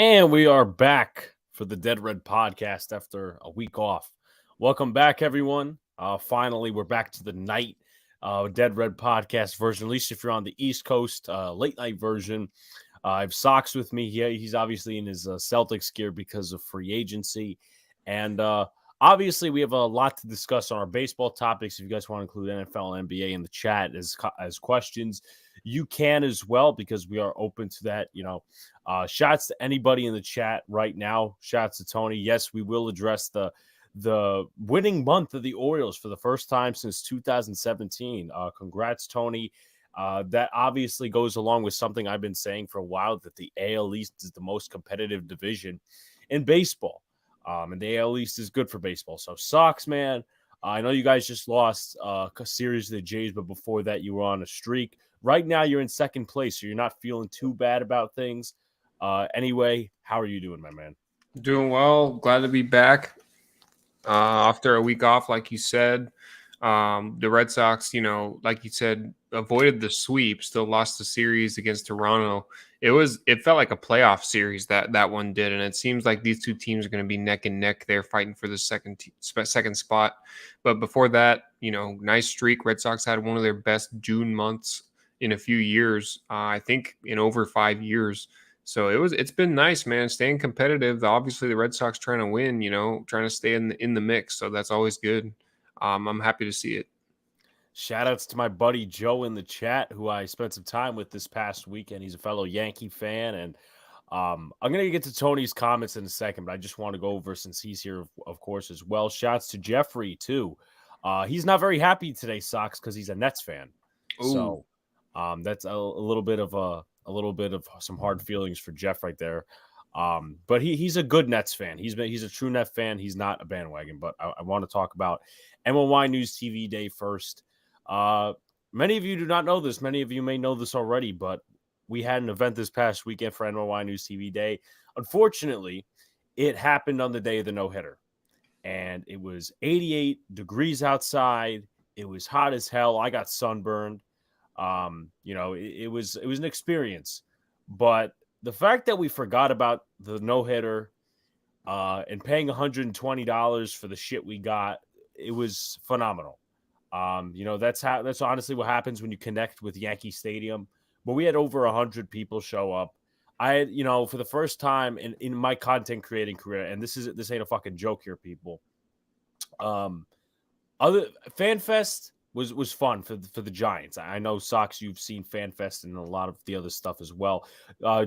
And we are back for the Dead Red podcast after a week off. Welcome back, everyone. Finally, we're back to the night Dead Red podcast version, at least if you're on the East Coast, late night version. I have Sox with me here. He's obviously in his Celtics gear because of free agency. And obviously, we have a lot to discuss on our baseball topics. If you guys want to include NFL and NBA in the chat as questions, you can as well, because we are open to that. Shouts to anybody in the chat right now. Shouts to Tony. Yes, we will address the winning month of the Orioles for the first time since 2017. Congrats, Tony. That obviously goes along with something I've been saying for a while, that the AL East is the most competitive division in baseball. And the AL East is good for baseball. So, Sox, man, I know you guys just lost a series of the Jays, but before that, you were on a streak. Right now, you're in second place, so you're not feeling too bad about things. Anyway, how are you doing, my man? Doing well. Glad to be back after a week off, like you said. The Red Sox, like you said, avoided the sweep, still lost the series against Toronto. It felt like a playoff series that one did, and it seems like these two teams are going to be neck and neck there, fighting for the second spot. But before that, nice streak. Red Sox had one of their best June months in a few years. I think in over 5 years. So it's been nice, man, staying competitive. Obviously, the Red Sox trying to win, trying to stay in the mix. So that's always good. I'm happy to see it. Shout outs to my buddy Joe in the chat, who I spent some time with this past weekend. He's a fellow Yankee fan. And I'm going to get to Tony's comments in a second, but I just want to go over, since he's here, of course, as well. Shouts to Jeffrey, too. He's not very happy today, Sox, because he's a Nets fan. Ooh. So that's a little bit of some hard feelings for Jeff right there. But he's a good Nets fan. He's a true Net fan. He's not a bandwagon. But I want to talk about NYYNews-TV Day first. Many of you do not know this. Many of you may know this already, but we had an event this past weekend for NYYNews-TV Day. Unfortunately, it happened on the day of the no-hitter, and it was 88 degrees outside. It was hot as hell. I got sunburned. It was an experience, but the fact that we forgot about the no-hitter and paying $120 for the shit we got, it was phenomenal. That's honestly what happens when you connect with Yankee Stadium. But we had over 100 people show up. I had, for the first time in my content creating career, and this ain't a fucking joke here, people. Other FanFest was fun for the Giants. I know, Sox, you've seen FanFest and a lot of the other stuff as well.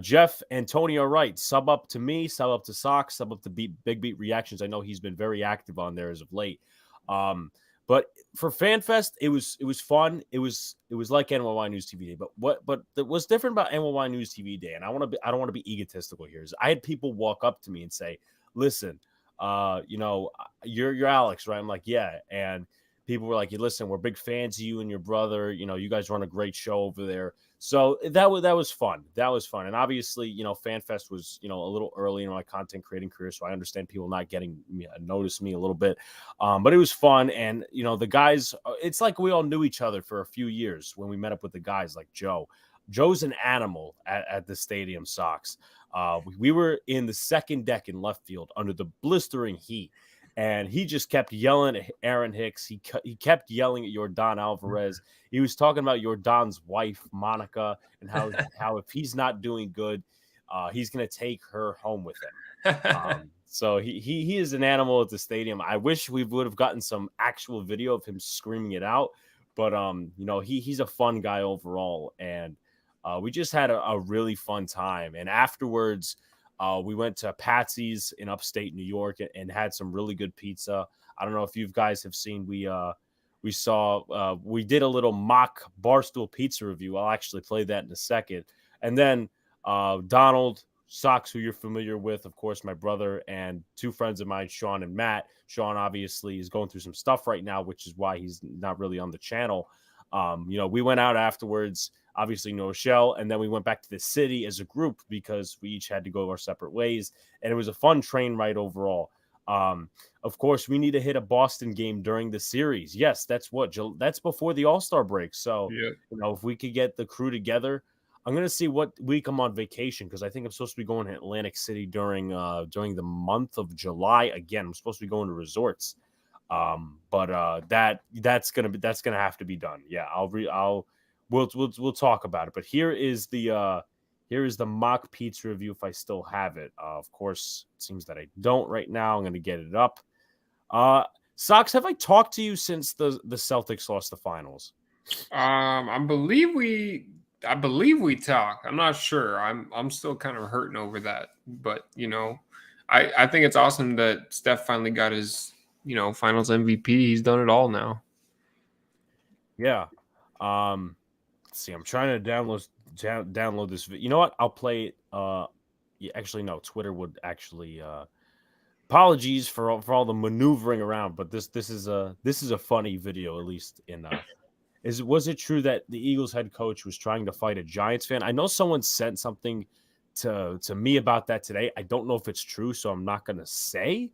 Jeff and Tony are right. Sub up to me, sub up to Sox, sub up to Big Beat Reactions. I know he's been very active on there as of late. But for FanFest, it was fun. It was like NYYNews-TV Day. But what's different about NYYNews-TV Day, and I don't want to be egotistical here, is I had people walk up to me and say, "Listen, you're Alex, right?" I'm like, "Yeah," and people were like, "Listen, we're big fans of you and your brother. You guys run a great show over there." So that was fun. That was fun. And obviously, FanFest was, a little early in my content creating career. So I understand people not getting notice me a little bit. But it was fun. And, the guys, it's like we all knew each other for a few years when we met up with the guys like Joe. Joe's an animal at the stadium, Sox. We were in the second deck in left field under the blistering heat. And he just kept yelling at Aaron Hicks. He kept yelling at Yordan Alvarez. He was talking about Yordan's wife, Monica, and how if he's not doing good, he's going to take her home with him. So he is an animal at the stadium. I wish we would have gotten some actual video of him screaming it out. But, he's a fun guy overall. And we just had a really fun time. And afterwards, we went to Patsy's in upstate New York and had some really good pizza. I don't know if you guys have seen, we did a little mock Barstool pizza review. I'll actually play that in a second. And then Donald Sox, who you're familiar with, of course, my brother, and two friends of mine, Sean and Matt. Sean obviously is going through some stuff right now, which is why he's not really on the channel. We went out afterwards, obviously no shell, and then we went back to the city as a group because we each had to go our separate ways, and it was a fun train ride overall. Of course, we need to hit a Boston game during the series. Yes, that's before the All-Star break. So, yeah. if we could get the crew together, I'm gonna see what week I'm on vacation because I think I'm supposed to be going to Atlantic City during the month of July. Again, I'm supposed to be going to resorts. But that's gonna have to be done. Yeah, we'll talk about it. But here is the mock pizza review if I still have it. Of course, it seems that I don't right now. I'm gonna get it up. Sox, have I talked to you since the Celtics lost the finals? I believe we talked. I'm not sure. I'm still kind of hurting over that. But I think it's awesome that Steph finally got his finals MVP. He's done it all now. Yeah. Let's see. I'm trying to download this. You know what? I'll play it. Yeah, actually, no. Twitter would actually. Apologies for all the maneuvering around, but this is a funny video, at least in. Was it true that the Eagles head coach was trying to fight a Giants fan? I know someone sent something to me about that today. I don't know if it's true, so I'm not going to say.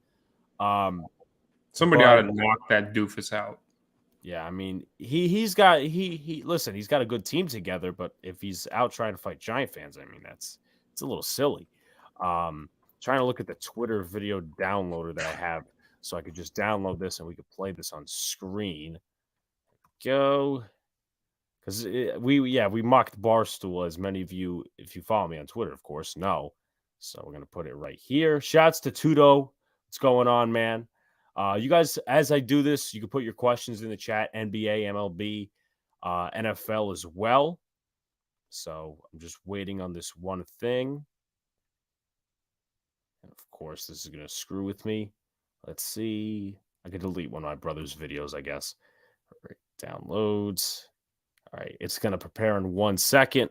Somebody ought to knock that doofus out. Yeah, I mean, he's got a good team together, but if he's out trying to fight Giant fans, I mean, it's a little silly. Trying to look at the Twitter video downloader that I have so I could just download this and we could play this on screen. Go, because we mocked Barstool, as many of you, if you follow me on Twitter, of course, know. So we're gonna put it right here. Shouts to Tudo. What's going on, man? You guys, as I do this, you can put your questions in the chat. NBA, MLB, NFL as well. So I'm just waiting on this one thing. And of course, this is gonna screw with me. Let's see. I could delete one of my brother's videos, I guess. All right, downloads. All right, it's going to prepare in 1 second.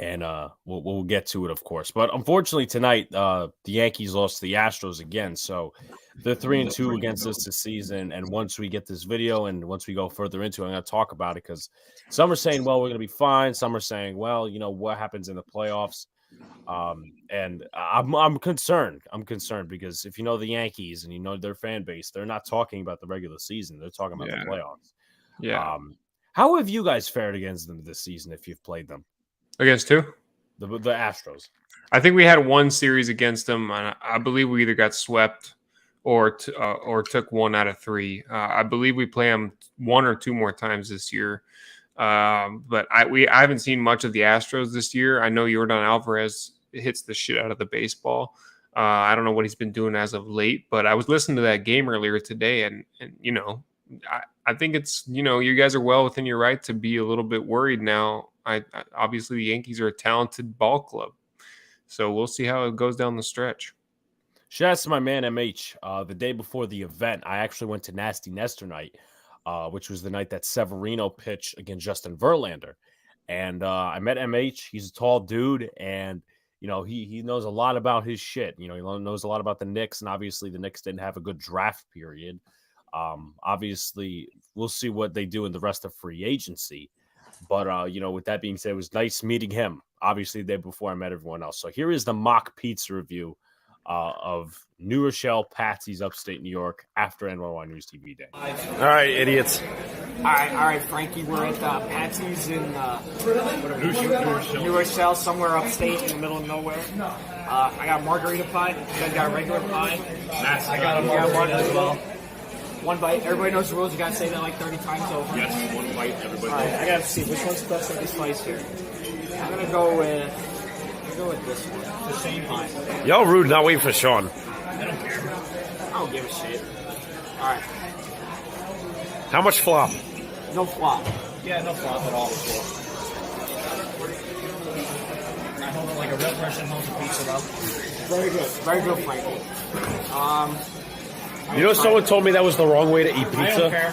And we'll get to it, of course. But unfortunately, tonight, the Yankees lost to the Astros again. So they're 3-2 against us this season. And once we get this video and once we go further into it, I'm going to talk about it because some are saying, well, we're going to be fine. Some are saying, well, what happens in the playoffs? And I'm concerned. I'm concerned because if you know the Yankees and you know their fan base, they're not talking about the regular season. They're talking about the playoffs. Yeah. How have you guys fared against them this season if you've played them? Against who? The Astros. I think we had one series against them, and I believe we either got swept or took 1 out of 3. I believe we play them 1 or 2 more times this year. But I haven't seen much of the Astros this year. I know Yordan Alvarez hits the shit out of the baseball. I don't know what he's been doing as of late, but I was listening to that game earlier today, and I think it's you guys are well within your right to be a little bit worried now. Obviously the Yankees are a talented ball club, so we'll see how it goes down the stretch. Shout out to my man MH. The day before the event, I actually went to Nasty Nestor night. Which was the night that Severino pitched against Justin Verlander. And I met MH. He's a tall dude, and, he knows a lot about his shit. He knows a lot about the Knicks, and obviously the Knicks didn't have a good draft period. Obviously, we'll see what they do in the rest of free agency. But, with that being said, it was nice meeting him, obviously, the day before I met everyone else. So here is the mock pizza review of New Rochelle, Patsy's upstate New York after NYYNews-TV Day. All right, idiots. All right, Frankie. We're at Patsy's in New Rochelle, somewhere upstate in the middle of nowhere. I got margarita pie. You guys got regular pie. I got a margarita as well. One bite. Everybody knows the rules. You got to say that like 30 times over. Yes, 1 bite. Everybody. All right, I got to see which one's the best of the slice here. I'm gonna go with this one. The same pie. Y'all rude. Not waiting for Sean. I don't care. I don't give a shit. All right. How much flop? No flop. Yeah, no flop at all. I hold it like a real person holds a pizza, though. Very good. Very good, Frankie. Someone told me that was the wrong way to eat I don't pizza. care.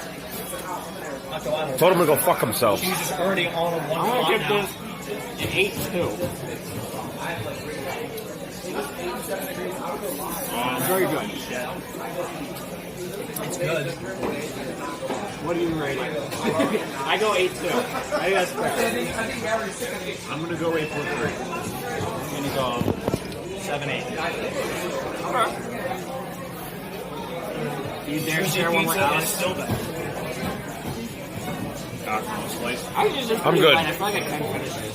Not to lie. Told him to go fuck himself. He's just already all in one I'm flop gonna give now. this an 8-2. Very good. It's good. What do you rate it? I go 8-2. I think that's fair. I'm gonna go 8-3. I'm gonna go 7-8. Okay. You dare share one with Alex? Still better. Slice. I'm good. I feel like I can finish it.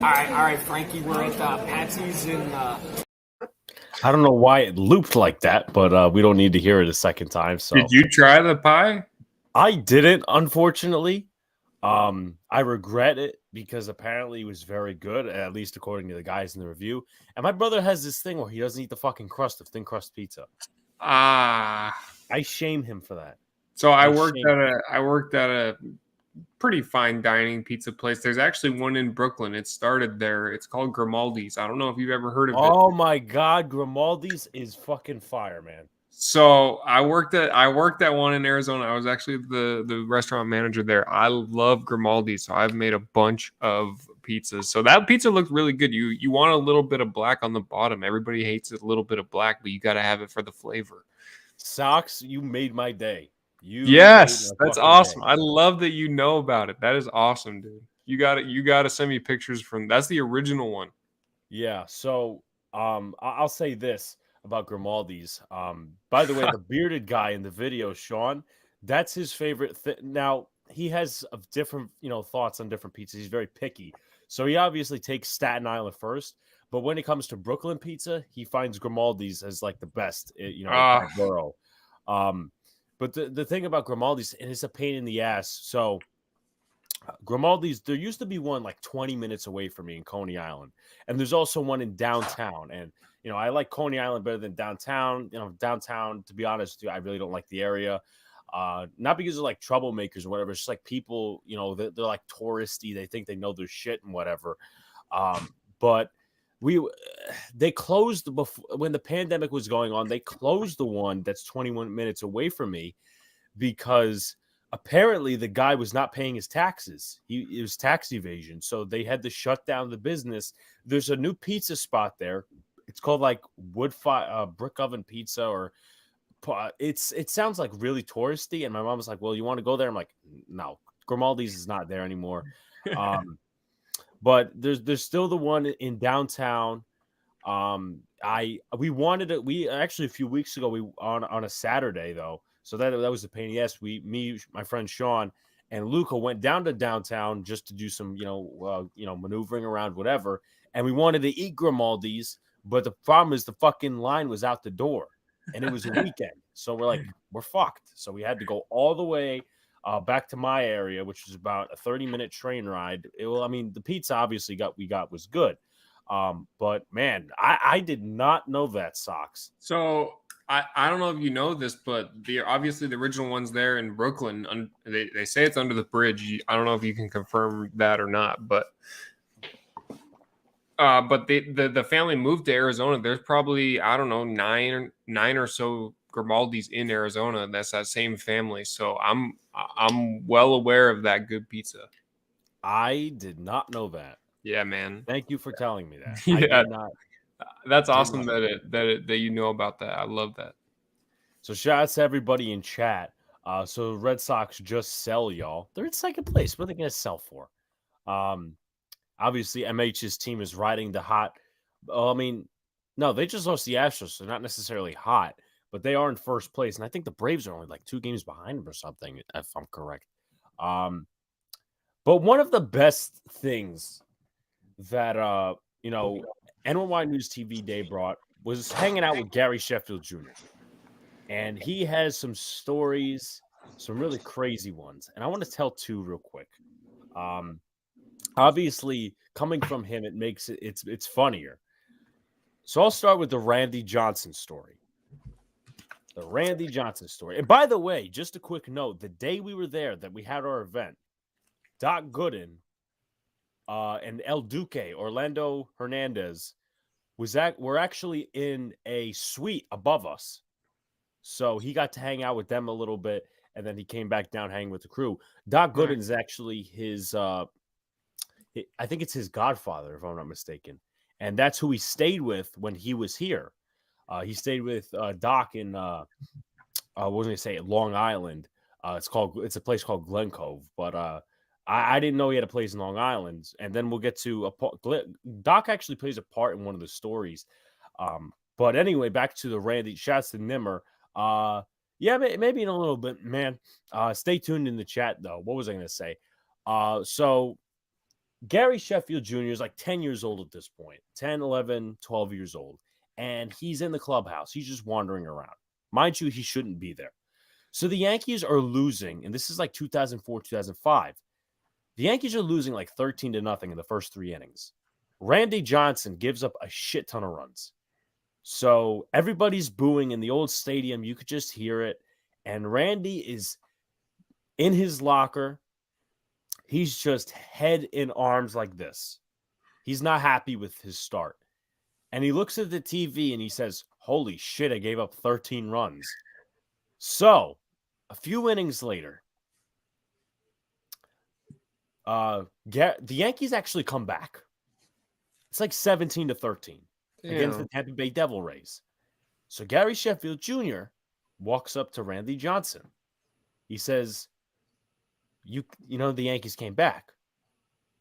All right, Frankie. We're at Patsy's in. I don't know why it looped like that, but we don't need to hear it a second time. So Did you try the pie? I didn't, unfortunately. I regret it because apparently it was very good, at least according to the guys in the review. And my brother has this thing where he doesn't eat the fucking crust of thin crust pizza. I shame him for that. So I worked at a pretty fine dining pizza place. There's actually one in Brooklyn. It started there. It's called Grimaldi's. I don't know if you've ever heard of it. Oh my God, Grimaldi's is fucking fire, man. So I worked at one in Arizona. I was actually the restaurant manager there. I love Grimaldi's, so I've made a bunch of pizzas. So that pizza looked really good. You want a little bit of black on the bottom. Everybody hates a little bit of black, but you got to have it for the flavor. Sox, you made my day. Yes, that's awesome. I love that you know about it. That is awesome, dude. You got to send me pictures from. That's the original one. Yeah. So I'll say this about Grimaldi's. By the way, the bearded guy in the video, Sean, that's his favorite thing. Now he has different, thoughts on different pizzas. He's very picky, so he obviously takes Staten Island first. But when it comes to Brooklyn pizza, he finds Grimaldi's as like the best, in that borough. But the thing about Grimaldi's, and it's a pain in the ass. So Grimaldi's, there used to be one like 20 minutes away from me in Coney Island, and there's also one in downtown. And I like Coney Island better than downtown. Downtown, to be honest with you, I really don't like the area. Not because of like troublemakers or whatever. It's just like people, they're like touristy. They think they know their shit and whatever. But they closed before, when the pandemic was going on. They closed the one that's 21 minutes away from me because apparently the guy was not paying his taxes. It was tax evasion, so they had to shut down the business. There's a new pizza spot there. It's called like brick oven pizza, or it sounds like really touristy. And my mom was like, "Well, you want to go there?" I'm like, "No, Grimaldi's is not there anymore." But there's still the one in downtown. We wanted it. We actually a few weeks ago on a Saturday though, so that was a pain in the ass. My friend Sean and Luca went down to downtown just to do some maneuvering around whatever, and we wanted to eat Grimaldi's, but the problem is the fucking line was out the door, and it was a weekend, so we're like, we're fucked. So we had to go all the way back to my area, which is about a 30-minute train ride. The pizza obviously was good. But man, I did not know that, Sox. So I don't know if you know this, but obviously the original one's there in Brooklyn. They say it's under the bridge. I don't know if you can confirm that or not, but the family moved to Arizona. There's probably, I don't know, nine or so Grimaldi's in Arizona. That's that same family. So I'm well aware of that good pizza. I did not know that. Yeah, man. Thank you for telling me that. Yeah. I did not. That's awesome that you know about that. I love that. So shout out to everybody in chat. So Red Sox just sell, y'all. They're in second place. What are they going to sell for? Obviously, MH's team is riding the hot. No, they just lost the Astros. So they're not necessarily hot, but they are in first place. And I think the Braves are only like 2 games behind them or something, if I'm correct. But one of the best things that, NYYNews-TV Day brought was hanging out with Gary Sheffield Jr. And he has some stories, some really crazy ones. And I want to tell 2 real quick. Obviously, coming from him, it makes it's funnier. So I'll start with the Randy Johnson story. The Randy Johnson story. And by the way, just a quick note, the day we were there, that we had our event, Doc Gooden and El Duque, Orlando Hernandez, were actually in a suite above us. So he got to hang out with them a little bit, and then he came back down hanging with the crew. Doc Gooden is actually his, I think it's his godfather, if I'm not mistaken. And that's who he stayed with when he was here. He stayed with Doc in, Long Island. It's a place called Glen Cove, but I didn't know he had a place in Long Island. And then we'll get to Doc actually plays a part in one of the stories. But anyway, back to the Randy. Shouts to Nimmer. Yeah, maybe in a little bit, man. Stay tuned in the chat, though. What was I going to say? So Gary Sheffield Jr. is like 10 years old at this point, 10, 11, 12 years old. And he's in the clubhouse. He's just wandering around. Mind you, he shouldn't be there. So the Yankees are losing, and this is like 2004, 2005. The Yankees are losing like 13-0 in the first 3 innings. Randy Johnson gives up a shit ton of runs. So everybody's booing in the old stadium. You could just hear it. And Randy is in his locker. He's just head in arms like this. He's not happy with his start. And he looks at the TV and he says, holy shit, I gave up 13 runs. So a few innings later, the Yankees actually come back. It's like 17-13 against the Tampa Bay Devil Rays. So Gary Sheffield Jr. walks up to Randy Johnson. He says, you know, the Yankees came back.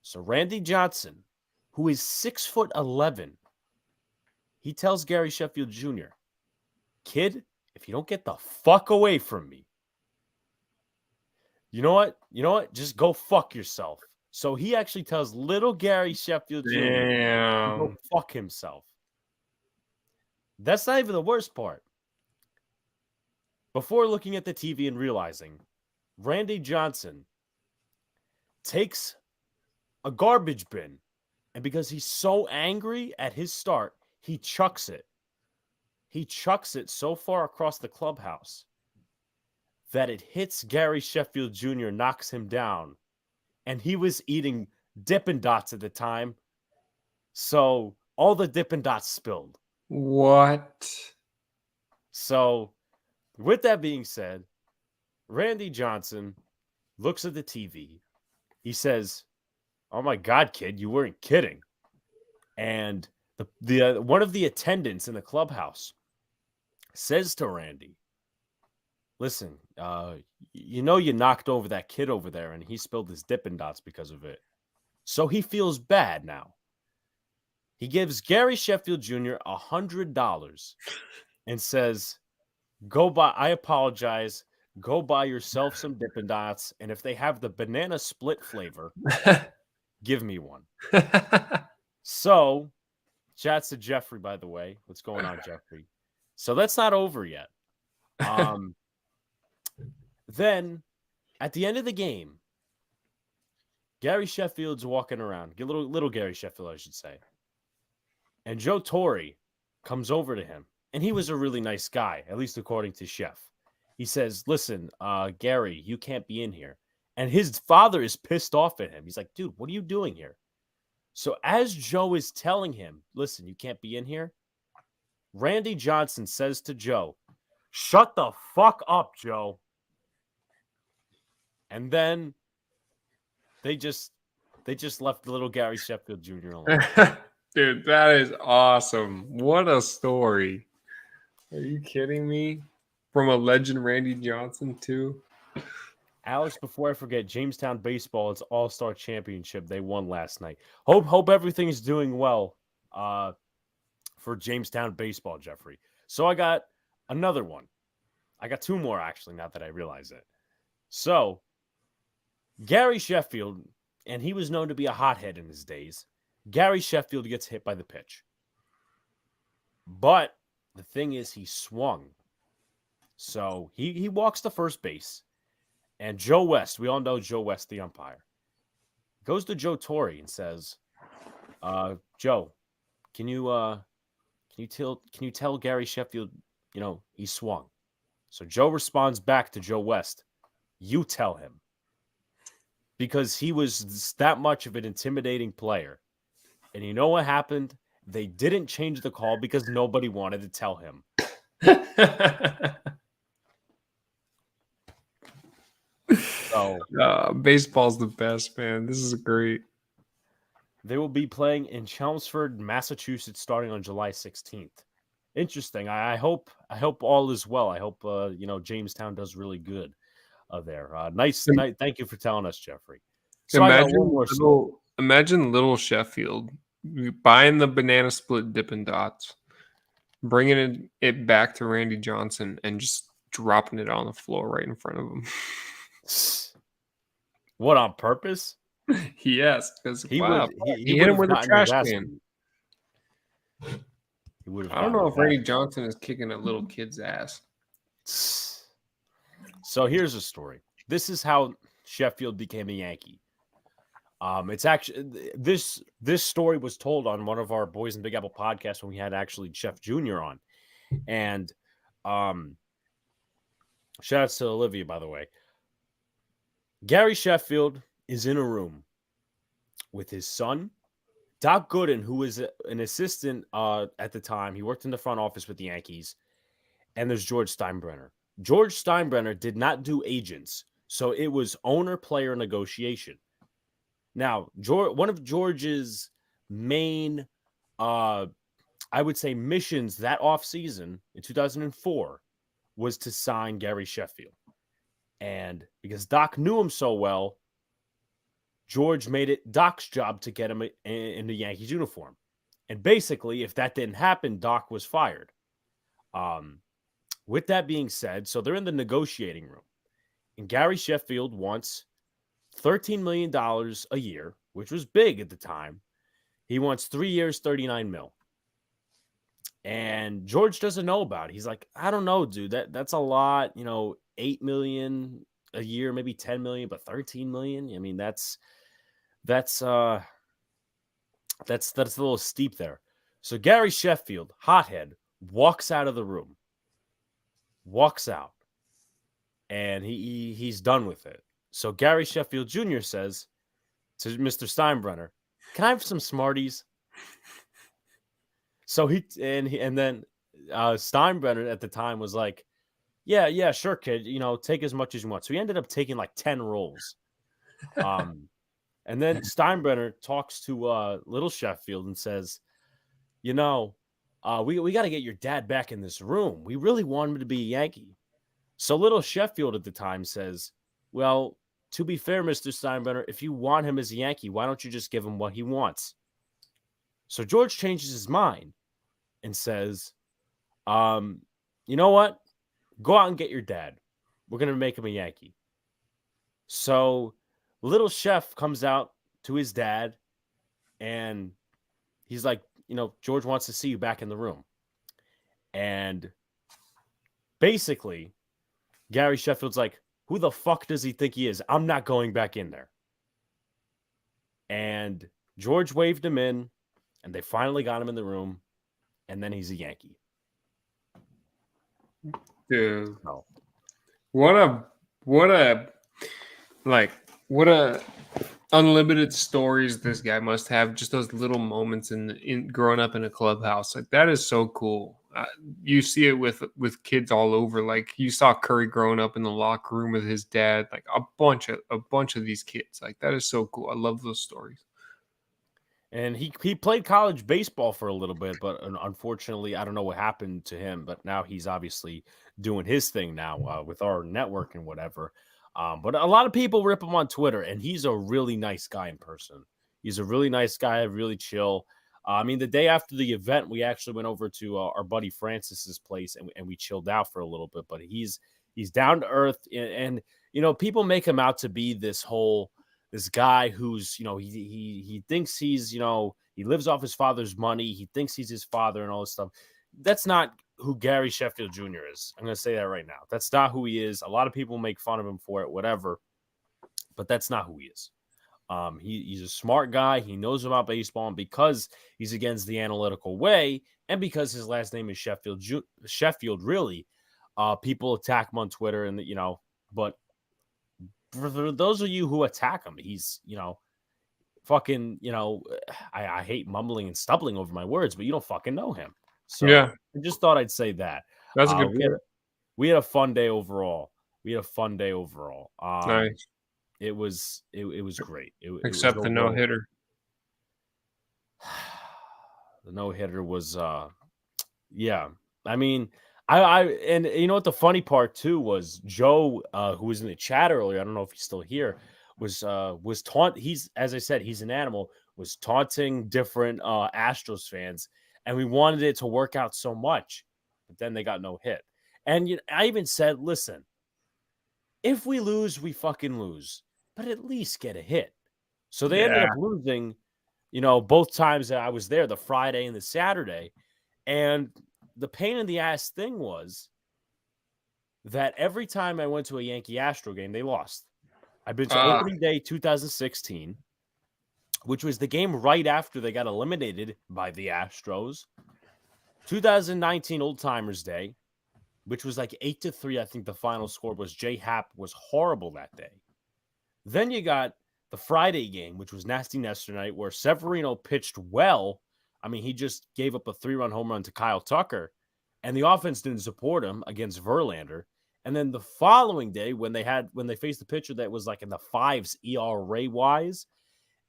So Randy Johnson, who is 6'11", he tells Gary Sheffield Jr., kid, if you don't get the fuck away from me, you know what? Just go fuck yourself. So he actually tells little Gary Sheffield Jr. to go fuck himself. That's not even the worst part. Before looking at the TV and realizing, Randy Johnson takes a garbage bin, and because he's so angry at his start, he chucks it. He chucks it so far across the clubhouse that it hits Gary Sheffield Jr., knocks him down. And he was eating Dippin' Dots at the time. So all the Dippin' Dots spilled. What? So with that being said, Randy Johnson looks at the TV. He says, oh my God, kid, you weren't kidding. And the one of the attendants in the clubhouse says to Randy, listen, you know you knocked over that kid over there and he spilled his Dippin' Dots because of it. So he feels bad now. He gives Gary Sheffield Jr. $100 and says, I apologize. Go buy yourself some Dippin' Dots. And if they have the banana split flavor, give me one. So, chats to Jeffrey, by the way. What's going on, Jeffrey? So that's not over yet. Then, at the end of the game, Gary Sheffield's walking around. Little Gary Sheffield, I should say. And Joe Torre comes over to him. And he was a really nice guy, at least according to Chef. He says, listen, Gary, you can't be in here. And his father is pissed off at him. He's like, dude, what are you doing here? So as Joe is telling him, listen, you can't be in here, Randy Johnson says to Joe, shut the fuck up, Joe. And then they just left little Gary Sheffield Jr. alone. Dude, that is awesome. What a story. Are you kidding me? From a legend, Randy Johnson, too. Alex, before I forget, Jamestown Baseball, it's All-Star Championship. They won last night. Hope everything is doing well for Jamestown Baseball, Jeffrey. So I got another one. I got 2 more, actually, now that I realize it. So, Gary Sheffield, and he was known to be a hothead in his days, Gary Sheffield gets hit by the pitch. But the thing is, he swung. So he walks to first base. And Joe West, we all know Joe West, the umpire, goes to Joe Torre and says, Joe, can you tell Gary Sheffield, he swung? So Joe responds back to Joe West, you tell him. Because he was that much of an intimidating player. And you know what happened? They didn't change the call because nobody wanted to tell him. So, baseball's the best, man. This is great. They will be playing in Chelmsford, Massachusetts, starting on July 16th. Interesting. I hope all is well. I hope Jamestown does really good there. Nice night. Thank you for telling us, Jeffrey. So imagine little Sheffield buying the banana split Dippin' Dots, bringing it back to Randy Johnson, and just dropping it on the floor right in front of him. What, on purpose? Yes, because He wow, would he he hit would him have with a gotten his trash ass can. beat. He would have I don't gotten know his if Randy ass Johnson is kicking a little kid's ass. beat. So here's a story. This is how Sheffield became a Yankee. It's actually this story was told on one of our Boys in Big Apple podcasts when we had actually Chef Jr. on. And shout outs to Olivia, by the way. Gary Sheffield is in a room with his son, Doc Gooden, who was an assistant at the time. He worked in the front office with the Yankees. And there's George Steinbrenner. George Steinbrenner did not do agents, so it was owner-player negotiation. Now, one of George's main, I would say, missions that offseason in 2004 was to sign Gary Sheffield. And because Doc knew him so well, George made it Doc's job to get him in the Yankees uniform. And basically, if that didn't happen, Doc was fired. With that being said, so they're in the negotiating room. And Gary Sheffield wants $13 million a year, which was big at the time. He wants 3 years, $39 million. And George doesn't know about it. He's like, I don't know, dude. That's a lot. $8 million a year, maybe $10 million, but $13 million. I mean, that's a little steep there. So Gary Sheffield, hothead, walks out of the room. Walks out. And he's done with it. So Gary Sheffield Jr. says to Mr. Steinbrenner, "Can I have some Smarties?" So then Steinbrenner at the time was like, "Yeah, sure, kid. Take as much as you want." So he ended up taking like 10 rolls. And then Steinbrenner talks to little Sheffield and says, we got to get your dad back in this room. We really want him to be a Yankee. So little Sheffield at the time says, "Well, to be fair, Mr. Steinbrenner, if you want him as a Yankee, why don't you just give him what he wants?" So George changes his mind and says, "You know what? Go out and get your dad. We're going to make him a Yankee." So little Chef comes out to his dad and he's like, "George wants to see you back in the room." And basically, Gary Sheffield's like, "Who the fuck does he think he is? I'm not going back in there." And George waved him in, and they finally got him in the room, and then he's a Yankee. Dude, Oh. what a unlimited stories this guy must have. Just those little moments in growing up in a clubhouse, like that is so cool. You see it with kids all over. Like you saw Curry growing up in the locker room with his dad. Like a bunch of these kids. Like that is so cool. I love those stories. And he played college baseball for a little bit, but unfortunately, I don't know what happened to him. But now he's obviously doing his thing now with our network and whatever. But a lot of people rip him on Twitter, and he's a really nice guy in person. He's a really nice guy, really chill. I mean, the day after the event, we actually went over to our buddy Francis's place, and we chilled out for a little bit. But he's down to earth, and people make him out to be this guy who's he thinks he's he lives off his father's money. He thinks he's his father and all this stuff. That's not who Gary Sheffield Jr. is. I'm going to say that right now. That's not who he is. A lot of people make fun of him for it, whatever, but that's not who he is. He's a smart guy. He knows about baseball, and because he's against the analytical way, and because his last name is Sheffield, really, people attack him on Twitter, and but for those of you who attack him, he's fucking I hate mumbling and stumbling over my words, but you don't fucking know him. So yeah, I just thought I'd say that. That's a good point. We had a fun day overall. Nice. It was great. Except the no-hitter. The no-hitter was yeah. I mean, and you know what the funny part too was, Joe, who was in the chat earlier, I don't know if he's still here, was as I said, he's an animal, was taunting different Astros fans, and we wanted it to work out so much, but then they got no hit. And I even said, listen, if we lose, we fucking lose, but at least get a hit. So they ended up losing, both times that I was there, the Friday and the Saturday. And the pain in the ass thing was that every time I went to a Yankee Astro game, they lost. I've been to opening day 2016, which was the game right after they got eliminated by the Astros. 2019 Old Timers Day, which was like 8-3. I think the final score was. J Happ was horrible that day. Then you got the Friday game, which was Nasty Nestor night, where Severino pitched well. I mean, he just gave up a 3-run home run to Kyle Tucker, and the offense didn't support him against Verlander. And then the following day, when they faced a pitcher that was like in the fives ERA wise,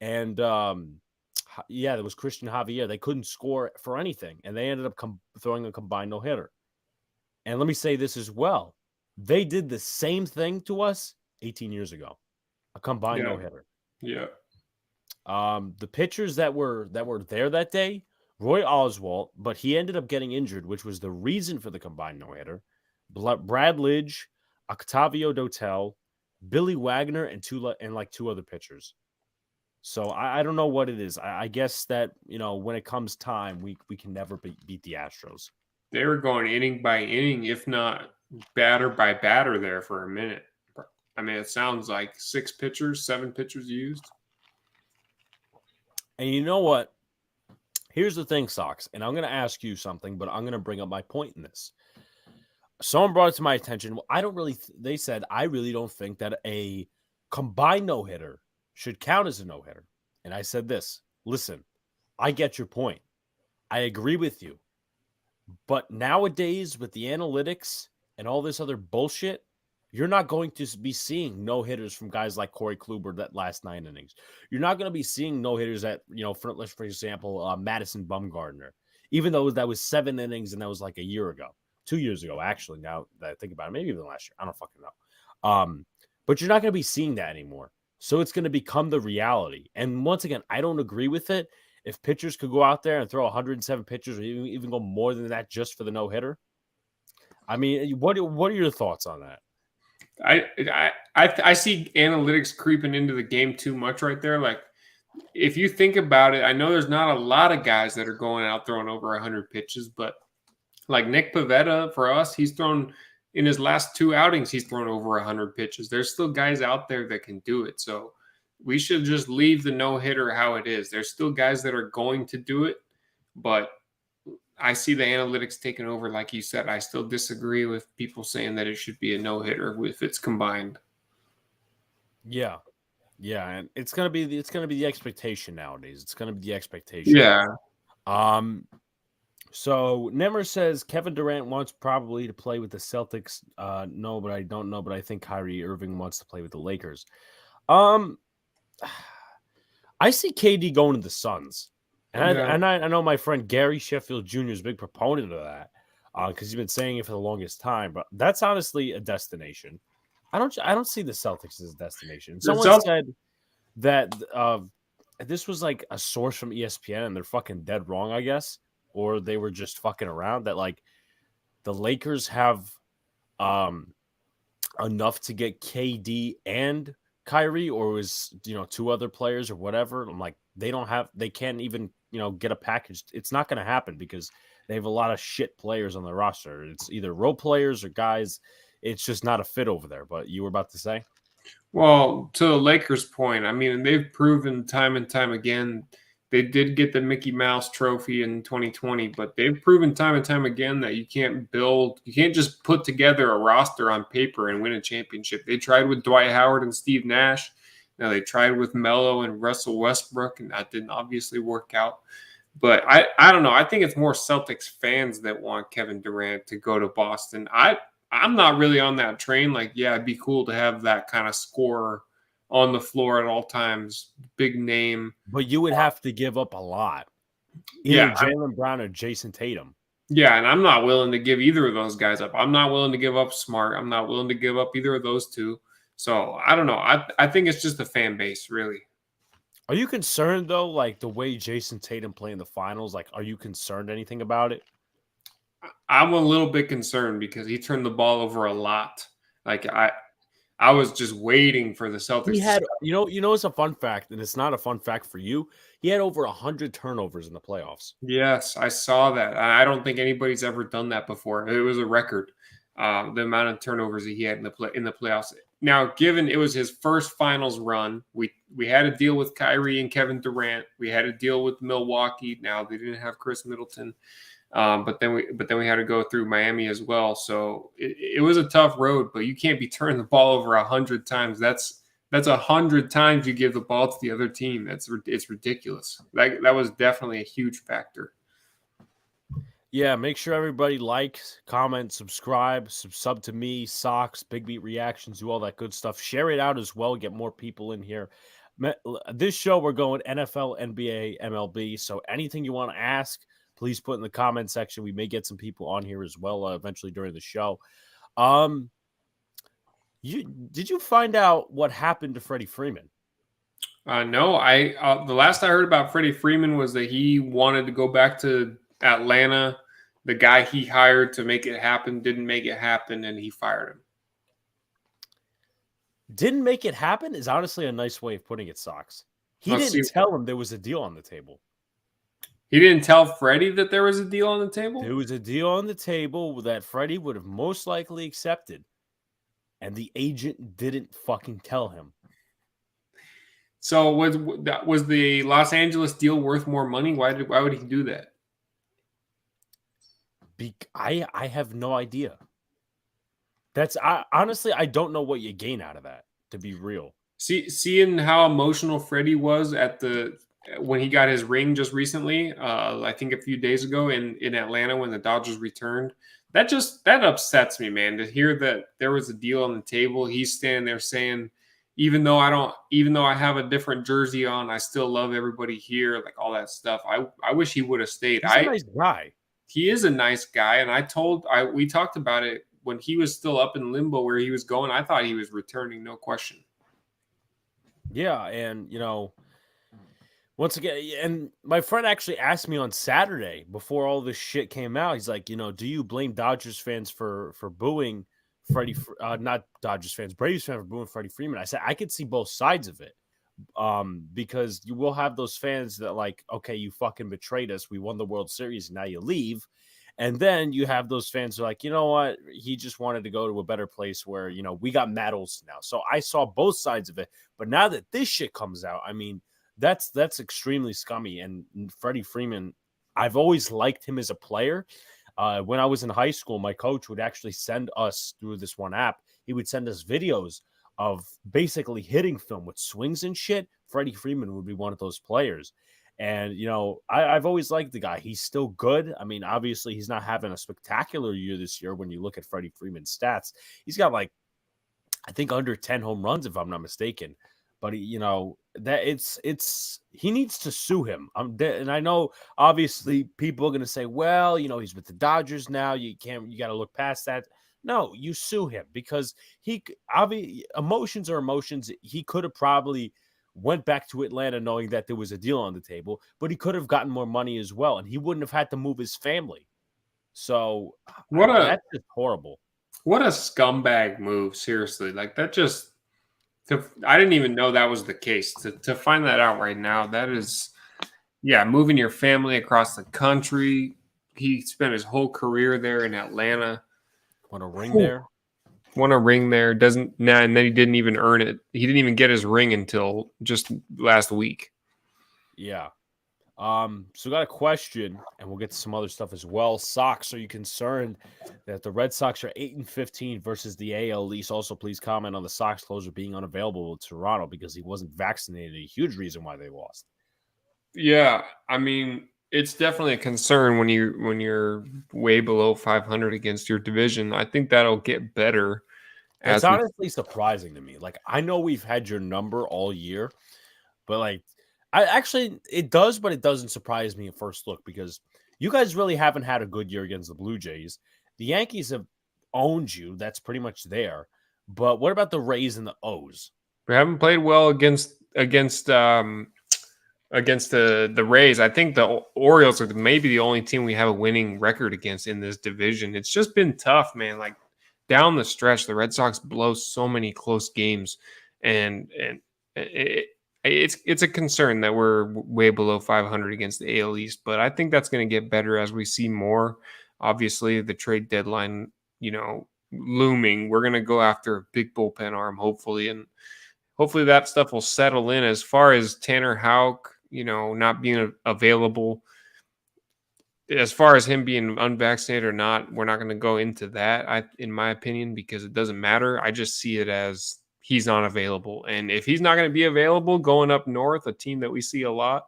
and there was Christian Javier. They couldn't score for anything, and they ended up throwing a combined no-hitter. And let me say this as well. They did the same thing to us 18 years ago, a combined no-hitter. Yeah. The pitchers that were there that day, Roy Oswalt, but he ended up getting injured, which was the reason for the combined no-hitter. Brad Lidge, Octavio Dotel, Billy Wagner, and two other pitchers. So I don't know what it is. I guess that, when it comes time, we can never beat the Astros. They were going inning by inning, if not batter by batter there for a minute. I mean, it sounds like 7 pitchers used. And you know what? Here's the thing, Sox, and I'm going to ask you something, but I'm going to bring up my point in this. Someone brought it to my attention. Well, they said, I really don't think that a combined no-hitter should count as a no-hitter. And I said this, listen, I get your point. I agree with you. But nowadays, with the analytics and all this other bullshit, you're not going to be seeing no-hitters from guys like Corey Kluber that last 9 innings. You're not going to be seeing no-hitters at, for example, Madison Bumgarner, even though that was 7 innings and that was like a year ago. 2 years ago, actually, now that I think about it, maybe even last year. I don't fucking know. But you're not going to be seeing that anymore. So it's going to become the reality. And once again, I don't agree with it. If pitchers could go out there and throw 107 pitches or even go more than that just for the no-hitter, I mean, what are your thoughts on that? I see analytics creeping into the game too much right there. Like, if you think about it, I know there's not a lot of guys that are going out throwing over 100 pitches, but like Nick Pivetta, for us, he's thrown in his last 2 outings, he's thrown over 100 pitches. There's still guys out there that can do it. So we should just leave the no-hitter how it is. There's still guys that are going to do it, but I see the analytics taking over. Like you said, I still disagree with people saying that it should be a no-hitter if it's combined. Yeah. Yeah, and it's gonna be the expectation nowadays. It's gonna be the expectation. Yeah. So Nemmer says Kevin Durant wants probably to play with the Celtics. No, but I don't know. But I think Kyrie Irving wants to play with the Lakers. I see KD going to the Suns, and I know my friend Gary Sheffield Jr. is a big proponent of that because he's been saying it for the longest time. But that's honestly a destination. I don't see the Celtics as a destination. Someone said that this was like a source from ESPN, and they're fucking dead wrong, I guess. Or they were just fucking around, that like the Lakers have enough to get KD and Kyrie, or was 2 other players or whatever. I'm like, they can't even get a package. It's not going to happen because they have a lot of shit players on the roster. It's either role players or guys. It's just not a fit over there. But you were about to say? Well, to the Lakers' point, I mean, they've proven time and time again. They did get the Mickey Mouse trophy in 2020, but they've proven time and time again that you can't just put together a roster on paper and win a championship. They tried with Dwight Howard and Steve Nash. Now they tried with Melo and Russell Westbrook, and that didn't obviously work out. But I don't know. I think it's more Celtics fans that want Kevin Durant to go to Boston. I'm not really on that train. Like, yeah, it'd be cool to have that kind of scorer on the floor at all times, big name. But you would have to give up a lot. Either Jaylen Brown or Jason Tatum. Yeah, and I'm not willing to give either of those guys up. I'm not willing to give up Smart. I'm not willing to give up either of those two. So, I don't know. I think it's just the fan base, really. Are you concerned, though, like the way Jason Tatum played in the finals? Like, are you concerned anything about it? I'm a little bit concerned because he turned the ball over a lot. Like I was just waiting for the Celtics. He had, it's a fun fact, and it's not a fun fact for you. He had over 100 turnovers in the playoffs. Yes, I saw that. I don't think anybody's ever done that before. It was a record, the amount of turnovers that he had in the playoffs. Now, given it was his first finals run, we had to deal with Kyrie and Kevin Durant. We had to deal with Milwaukee. Now they didn't have Chris Middleton, but then we had to go through Miami as well. So it was a tough road. But you can't be turning the ball over 100 times. That's 100 times you give the ball to the other team. It's ridiculous. That was definitely a huge factor. Yeah, make sure everybody likes, comment, subscribe, sub to me, Sox, Big Beat Reactions, do all that good stuff. Share it out as well. Get more people in here. This show, we're going NFL, NBA, MLB. So anything you want to ask, please put in the comment section. We may get some people on here as well eventually during the show. Did you find out what happened to Freddie Freeman? No, the last I heard about Freddie Freeman was that he wanted to go back to Atlanta. The guy he hired to make it happen didn't make it happen, and he fired him. Didn't make it happen is honestly a nice way of putting it, Sox. He didn't tell him there was a deal on the table. He didn't tell Freddie that there was a deal on the table? There was a deal on the table that Freddie would have most likely accepted, and the agent didn't fucking tell him. So was the Los Angeles deal worth more money? Why would he do that? I have no idea. Honestly, I don't know what you gain out of that, to be real. Seeing how emotional Freddie was when he got his ring just recently, I think a few days ago in Atlanta when the Dodgers returned, that upsets me, man, to hear that there was a deal on the table. He's standing there saying, even though I have a different jersey on, I still love everybody here, like all that stuff. I wish he would have stayed. He's a nice guy. He is a nice guy, and we talked about it when he was still up in limbo where he was going. I thought he was returning, no question. Yeah, and once again, and my friend actually asked me on Saturday before all this shit came out. He's like, do you blame Dodgers fans for booing Freddie? Not Dodgers fans, Braves fans for booing Freddie Freeman. I said I could see both sides of it. Because you will have those fans that like, okay, you fucking betrayed us. We won the World Series. Now you leave. And then you have those fans who are like, you know what? He just wanted to go to a better place where, we got Matt Olson now. So I saw both sides of it. But now that this shit comes out, I mean, that's extremely scummy. And Freddie Freeman, I've always liked him as a player. When I was in high school, my coach would actually send us through this one app. He would send us videos of basically hitting film with swings and shit. Freddie Freeman would be one of those players. And, I've always liked the guy. He's still good. I mean, obviously, he's not having a spectacular year this year when you look at Freddie Freeman's stats. He's got I think under 10 home runs, if I'm not mistaken. But, that he needs to sue him. And I know, obviously, people are going to say, well, he's with the Dodgers now. You got to look past that. No, you sue him because emotions are emotions. He could have probably went back to Atlanta knowing that there was a deal on the table, but he could have gotten more money as well, and he wouldn't have had to move his family. So that's just horrible. What a scumbag move, seriously. Like that I didn't even know that was the case. To find that out right now, that is, moving your family across the country. He spent his whole career there in Atlanta. Want a ring there? Won a ring there. And then he didn't even earn it. He didn't even get his ring until just last week. Yeah. So we got a question, and we'll get to some other stuff as well. Sox, are you concerned that the Red Sox are 8-15 versus the AL East? Also, please comment on the Sox closer being unavailable with Toronto because he wasn't vaccinated. A huge reason why they lost. Yeah, I mean, it's definitely a concern when you're way below 500 against your division. I think that'll get better. It's honestly surprising to me. Like, I know we've had your number all year, but it does, but it doesn't surprise me at first look because you guys really haven't had a good year against the Blue Jays. The Yankees have owned you. That's pretty much there. But what about the Rays and the O's? We haven't played well against against the Rays. I think the Orioles are maybe the only team we have a winning record against in this division. It's just been tough, man. Like down the stretch, the Red Sox blow so many close games, and it's a concern that we're way below 500 against the AL East. But I think that's going to get better as we see more. Obviously, the trade deadline, looming. We're going to go after a big bullpen arm, hopefully, and hopefully that stuff will settle in. As far as Tanner Houck, not being available, as far as him being unvaccinated or not, we're not going to go into that, in my opinion, because it doesn't matter. I just see it as he's unavailable. And if he's not going to be available going up north, a team that we see a lot,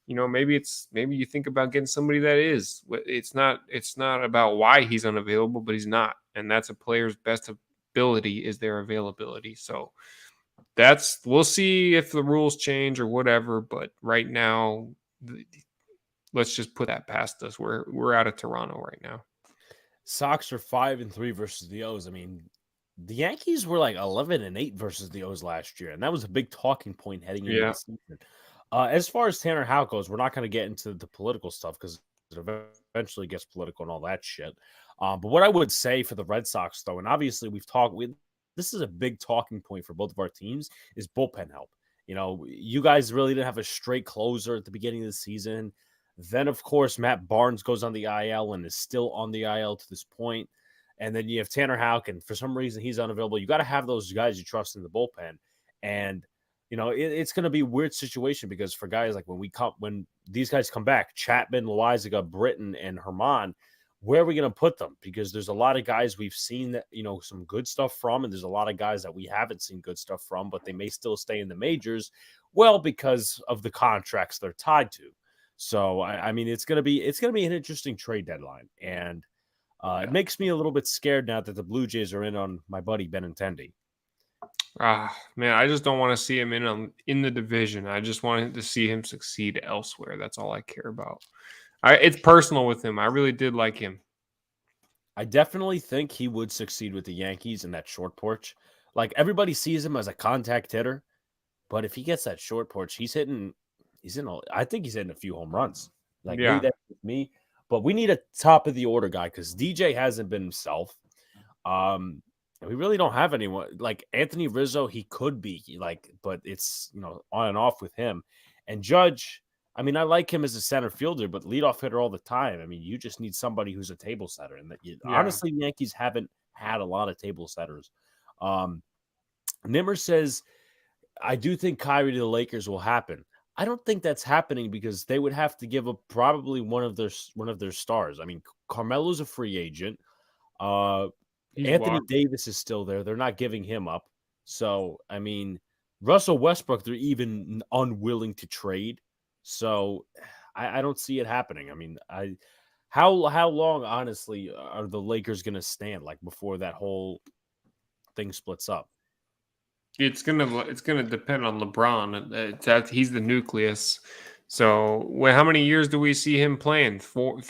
maybe you think about getting somebody that is. It's not about why he's unavailable, but he's not. And that's a player's best ability is their availability. So we'll see if the rules change or whatever. But right now, let's just put that past us. We're out of Toronto right now. Sox are 5-3 versus the O's. I mean, the Yankees were like 11-8 versus the O's last year, and that was a big talking point heading into the season. As far as Tanner Houck goes, we're not going to get into the political stuff because it eventually gets political and all that shit. But what I would say for the Red Sox, though, and obviously this is a big talking point for both of our teams, is bullpen help. You guys really didn't have a straight closer at the beginning of the season. Then, of course, Matt Barnes goes on the IL and is still on the IL to this point. And then you have Tanner Houck, and for some reason he's unavailable. You got to have those guys you trust in the bullpen. And, it's going to be a weird situation because for guys like when these guys come back, Chapman, Loizaga, Britton, and Herman, where are we going to put them? Because there's a lot of guys we've seen that, some good stuff from, and there's a lot of guys that we haven't seen good stuff from, but they may still stay in the majors, because of the contracts they're tied to. So, I mean, it's gonna be an interesting trade deadline, and it makes me a little bit scared now that the Blue Jays are in on my buddy Benintendi. Man, I just don't want to see him in the division. I just wanted to see him succeed elsewhere. That's all I care about. It's personal with him. I really did like him. I definitely think he would succeed with the Yankees in that short porch. Like everybody sees him as a contact hitter, but if he gets that short porch, I think he's hitting a few home runs. Like maybe that's with me, but we need a top of the order guy because DJ hasn't been himself. We really don't have anyone like Anthony Rizzo. He could be but it's on and off with him. And Judge, I mean, I like him as a center fielder, but leadoff hitter all the time. I mean, you just need somebody who's a table setter, and honestly, Yankees haven't had a lot of table setters. Nimmer says, I do think Kyrie to the Lakers will happen. I don't think that's happening because they would have to give up probably one of their stars. I mean, Carmelo's a free agent. Anthony Davis is still there. They're not giving him up. So, I mean, Russell Westbrook, they're even unwilling to trade. So, I don't see it happening. I mean, how long, honestly, are the Lakers going to stand before that whole thing splits up? It's gonna depend on LeBron. He's the nucleus. So, how many years do we see him playing? 4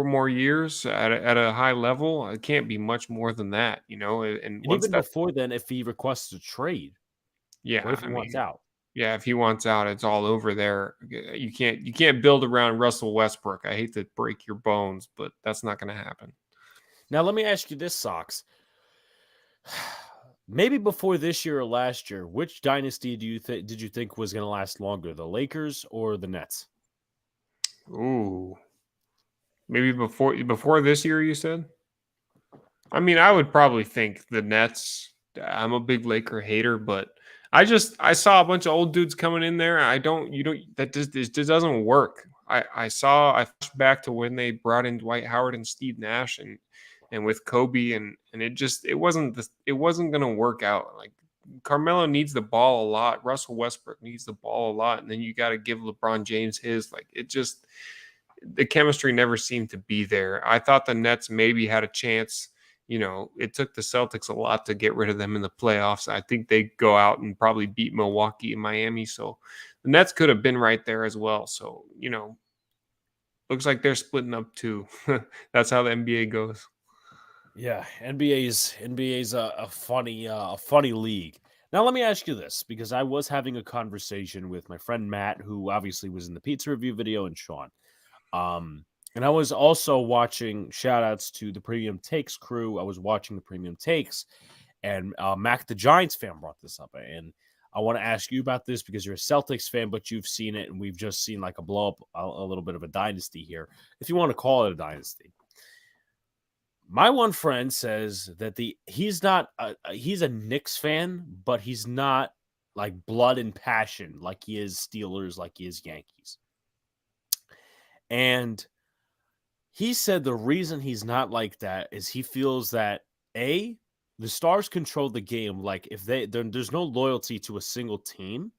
more years at a high level? It can't be much more than that, And even before then, if he requests a trade, what if he wants out? Yeah, if he wants out, it's all over there. You can't build around Russell Westbrook. I hate to break your bones, but that's not going to happen. Now, let me ask you this, Sox. Maybe before this year or last year, which dynasty did you think was going to last longer, the Lakers or the Nets? Ooh, maybe before this year, you said? I mean, I would probably think the Nets. I'm a big Laker hater, but I saw a bunch of old dudes coming in there. That just doesn't work. I flashed back to when they brought in Dwight Howard and Steve Nash and with Kobe and it wasn't going to work out. Like Carmelo needs the ball a lot. Russell Westbrook needs the ball a lot. And then you got to give LeBron James his, the chemistry never seemed to be there. I thought the Nets maybe had a chance. It took the Celtics a lot to get rid of them in the playoffs. I think they go out and probably beat Milwaukee and Miami. So the Nets could have been right there as well. So, looks like they're splitting up too. That's how the NBA goes. Yeah, NBA's a funny league. Now, let me ask you this, because I was having a conversation with my friend Matt, who obviously was in the pizza review video, and Sean. And I was also watching, shout outs to the Premium Takes crew. I was watching the Premium Takes, and Mac the Giants fan brought this up. And I want to ask you about this because you're a Celtics fan, but you've seen it, and we've just seen like a blow up, a little bit of a dynasty here, if you want to call it a dynasty. My one friend says that he's a Knicks fan, but he's not like blood and passion like he is Steelers, like he is Yankees. And he said the reason he's not like that is he feels that the Stars control the game. Like if there's no loyalty to a single team,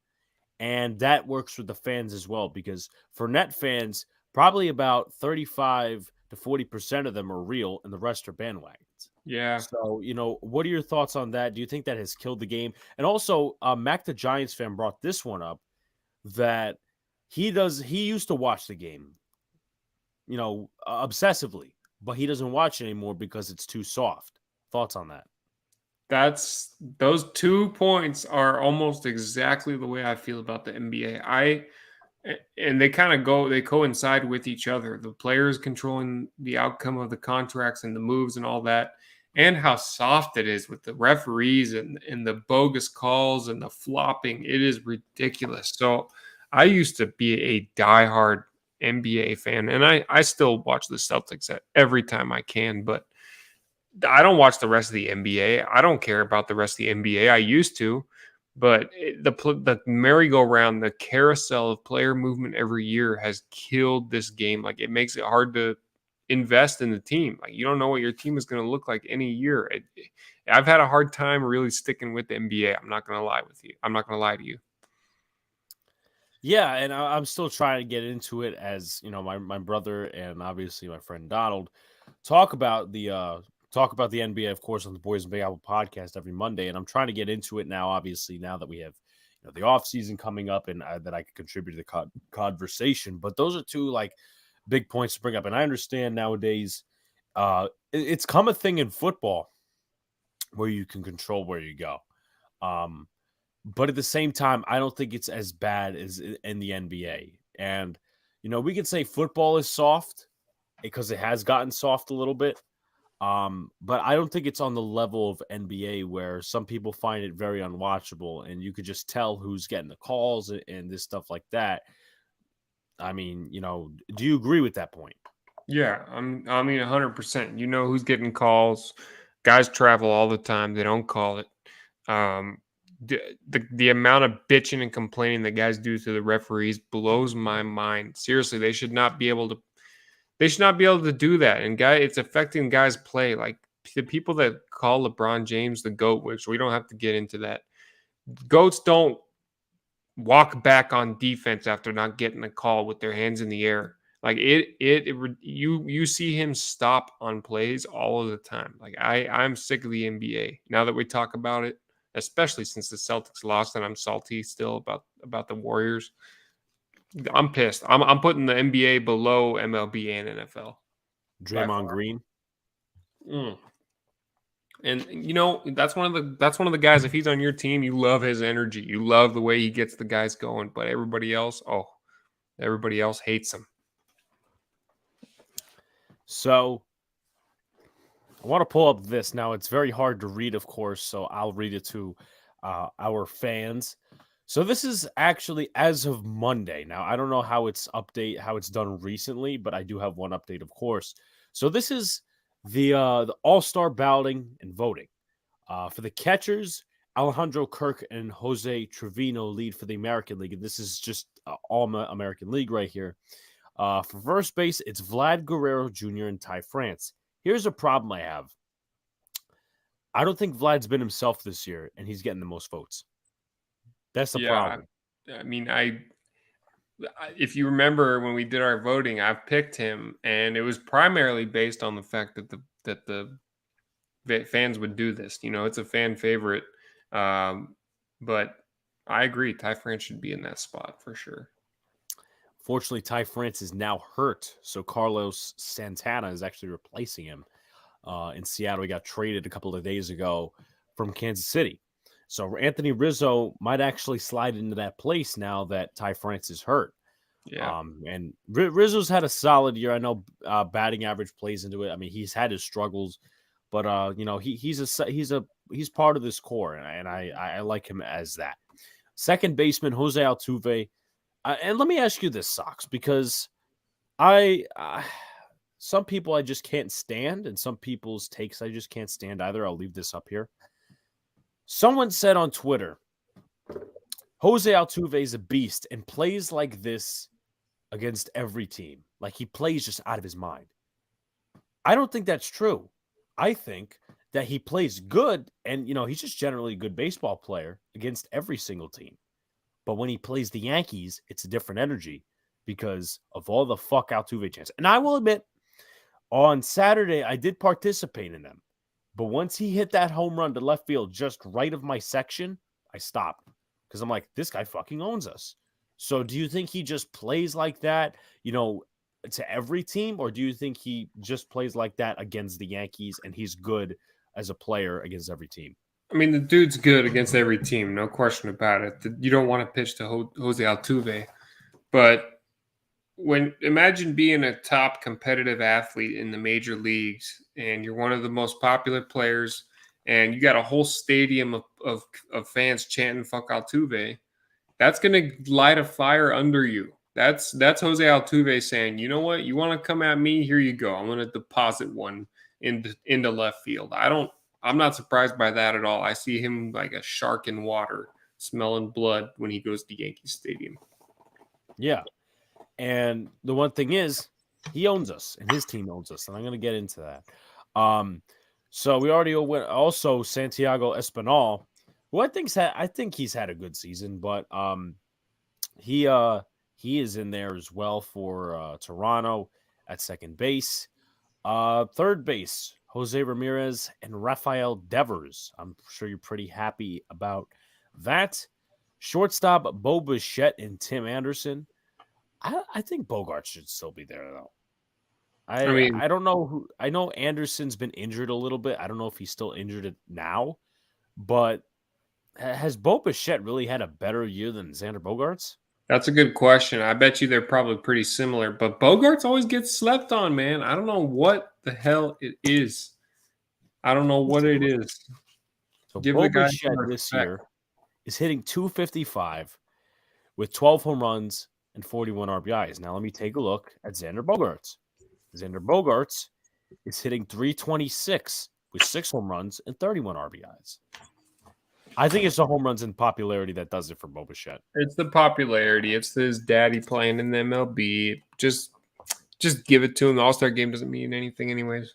and that works with the fans as well. Because for Net fans, probably about 35 to 40% of them are real, and the rest are bandwagons. Yeah. So, what are your thoughts on that? Do you think that has killed the game? And also, Mac the Giants fan brought this one up, that he used to watch the game, obsessively, but he doesn't watch it anymore because it's too soft. Thoughts on that? Those 2 points are almost exactly the way I feel about the NBA. And they kind of they coincide with each other. The players controlling the outcome of the contracts and the moves and all that, and how soft it is with the referees and the bogus calls and the flopping. It is ridiculous. So I used to be a diehard NBA fan, and I still watch the Celtics every time I can, but I don't watch the rest of the NBA. I don't care about the rest of the NBA. I used to. But the merry-go-round, the carousel of player movement every year has killed this game. Like, it makes it hard to invest in the team. Like, you don't know what your team is going to look like any year. I've had a hard time really sticking with the NBA. I'm not going to lie with you. I'm not going to lie to you. Yeah, and I'm still trying to get into it, as my brother and obviously my friend Donald talk about the NBA, of course, on the Boys and Big Apple podcast every Monday. And I'm trying to get into it now, obviously, now that we have the off season coming up, and that I can contribute to the conversation. But those are two like big points to bring up. And I understand nowadays it's come a thing in football where you can control where you go. But at the same time, I don't think it's as bad as in the NBA. And, we can say football is soft because it has gotten soft a little bit. But I don't think it's on the level of NBA, where some people find it very unwatchable, and you could just tell who's getting the calls and this stuff like that. I mean, do you agree with that point? Yeah, I mean, 100%. You know who's getting calls. Guys travel all the time. They don't call it. The amount of bitching and complaining that guys do to the referees blows my mind. Seriously, they should not be able to. They should not be able to do that. And it's affecting guys' play. Like the people that call LeBron James the GOAT, which we don't have to get into that. GOATs don't walk back on defense after not getting a call with their hands in the air. Like you see him stop on plays all of the time. Like I'm sick of the NBA now that we talk about it, especially since the Celtics lost, and I'm salty still about the Warriors. I'm pissed. I'm putting the NBA below MLB and NFL. Draymond Green. And that's one of the guys. If he's on your team, you love his energy. You love the way he gets the guys going. But everybody else hates him. So I want to pull up this now. It's very hard to read, of course, so I'll read it to our fans. So this is actually as of Monday. Now, I don't know how it's done recently, but I do have one update, of course. So this is the All-Star balloting and voting. For the catchers, Alejandro Kirk and Jose Trevino lead for the American League. And this is just all American League right here. For first base, it's Vlad Guerrero Jr. and Ty France. Here's a problem I have. I don't think Vlad's been himself this year, and he's getting the most votes. That's the problem. I mean, if you remember when we did our voting, I've picked him, and it was primarily based on the fact that the fans would do this. It's a fan favorite. But I agree, Ty France should be in that spot for sure. Fortunately, Ty France is now hurt, so Carlos Santana is actually replacing him in Seattle. He got traded a couple of days ago from Kansas City. So Anthony Rizzo might actually slide into that place now that Ty France is hurt. Yeah. And Rizzo's had a solid year. I know batting average plays into it. I mean, he's had his struggles, but he's part of this core, and I like him as that. Second baseman Jose Altuve, and let me ask you this, Sox, because I some people I just can't stand, and some people's takes I just can't stand either. I'll leave this up here. Someone said on Twitter, Jose Altuve is a beast and plays like this against every team. Like he plays just out of his mind. I don't think that's true. I think that he plays good and, he's just generally a good baseball player against every single team. But when he plays the Yankees, it's a different energy because of all the fuck Altuve chants. And I will admit, on Saturday, I did participate in them. But once he hit that home run to left field just right of my section, I stopped because I'm like, this guy fucking owns us. So do you think he just plays like that, to every team? Or do you think he just plays like that against the Yankees and he's good as a player against every team? I mean, the dude's good against every team, no question about it. You don't want to pitch to Jose Altuve. But imagine being a top competitive athlete in the major leagues and you're one of the most popular players and you got a whole stadium of fans chanting "fuck Altuve." That's going to light a fire under you. That's Jose Altuve saying, you know what? You want to come at me? Here you go. I'm going to deposit one into left field. I'm not surprised by that at all. I see him like a shark in water, smelling blood when he goes to Yankee Stadium. Yeah. And the one thing is, he owns us and his team owns us. And I'm going to get into that. So we already went also Santiago Espinal, who I think he's had a good season, but he is in there as well for Toronto at second base. Third base, Jose Ramirez and Rafael Devers. I'm sure you're pretty happy about that. Shortstop, Bo Bichette and Tim Anderson. I think Bogart should still be there, though. I don't know who. I know Anderson's been injured a little bit. I don't know if he's still injured now, but has Bo Bichette really had a better year than Xander Bogaerts? That's a good question. I bet you they're probably pretty similar, but Bogarts always gets slept on, man. I don't know what the hell it is. I don't know what it is. So Bo Bichette this year is hitting .255 with 12 home runs and 41 RBIs. Now let me take a look at Xander Bogaerts. Xander Bogaerts is hitting .326 with 6 home runs and 31 RBIs. I think it's the home runs and popularity that does it for Bo Bichette. It's the popularity. It's his daddy playing in the MLB. Just give it to him. The All-Star game doesn't mean anything anyways.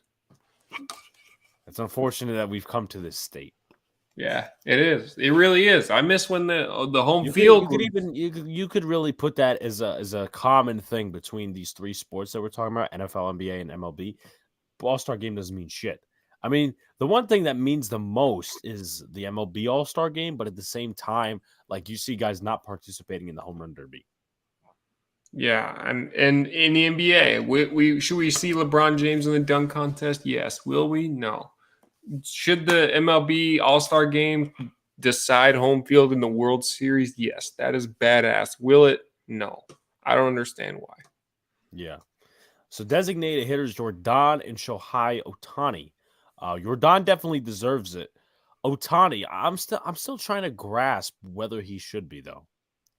It's unfortunate that we've come to this state. Yeah, it is. It really is. I miss when the home field. You could really put that as a common thing between these three sports that we're talking about: NFL, NBA, and MLB. All-Star game doesn't mean shit. I mean, the one thing that means the most is the MLB All-Star game, but at the same time, like you see guys not participating in the home run derby. Yeah, and in the NBA, we should we see LeBron James in the dunk contest? Yes. Will we? No. Should the MLB All-Star game decide home field in the World Series? Yes. That is badass. Will it? No. I don't understand why. Yeah. So designated hitters Jordan and Shohei Ohtani. Jordan definitely deserves it. Ohtani, I'm still trying to grasp whether he should be, though,